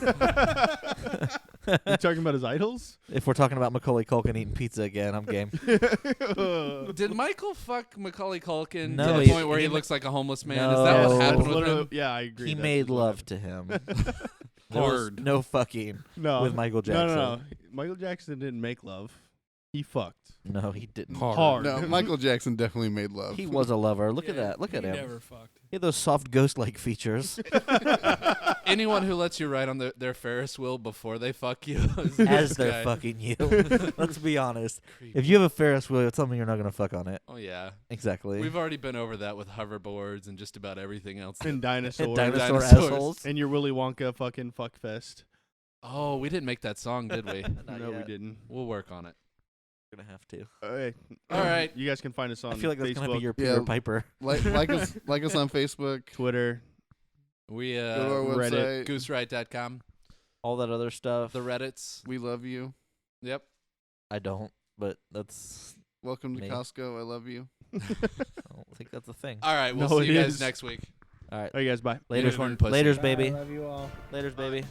talking about his idols? If we're talking about Macaulay Culkin eating pizza again, I'm game. Did Michael fuck Macaulay Culkin No, to the he- point where he he- looks like a homeless man? Is that No. what happened That's with literally- him? Yeah, I agree. He That's made what love happened. to him. There was Hard. no fucking No. with Michael Jackson. No. Michael Jackson didn't make love. He fucked. No, he didn't. Hard. No, Michael Jackson definitely made love. He was a lover. Look at Yeah, that. Look at he him. Never fucked. He had those soft ghost-like features. Anyone who lets you ride on their Ferris wheel before they fuck you is As this they're guy. fucking you. Let's be honest. If you have a Ferris wheel, tell me you're not gonna fuck on it. Oh yeah, Exactly. we've already been over that with hoverboards and just about everything else. And dinosaurs. And dinosaur Dinosaurs. assholes. And your Willy Wonka fucking fuck fest. Oh, we didn't make that song, did we? Not No, we yet. didn't. We'll work on it. We're gonna have to. Okay. All right. You guys can find us on I feel like that's Facebook, gonna be your Yeah. Peter Piper. like us on Facebook. Twitter. We Go to our Reddit. website. gooseright.com, All that other stuff. the Reddits. We love you. Yep. I don't, but that's. Welcome to Me. Costco. I love you. I don't think that's a thing. All right, we'll No, see it you guys is. next week. All right. All right, guys. Bye. Laters, Unicorn pussy. laters, I baby. love you all. Laters, baby.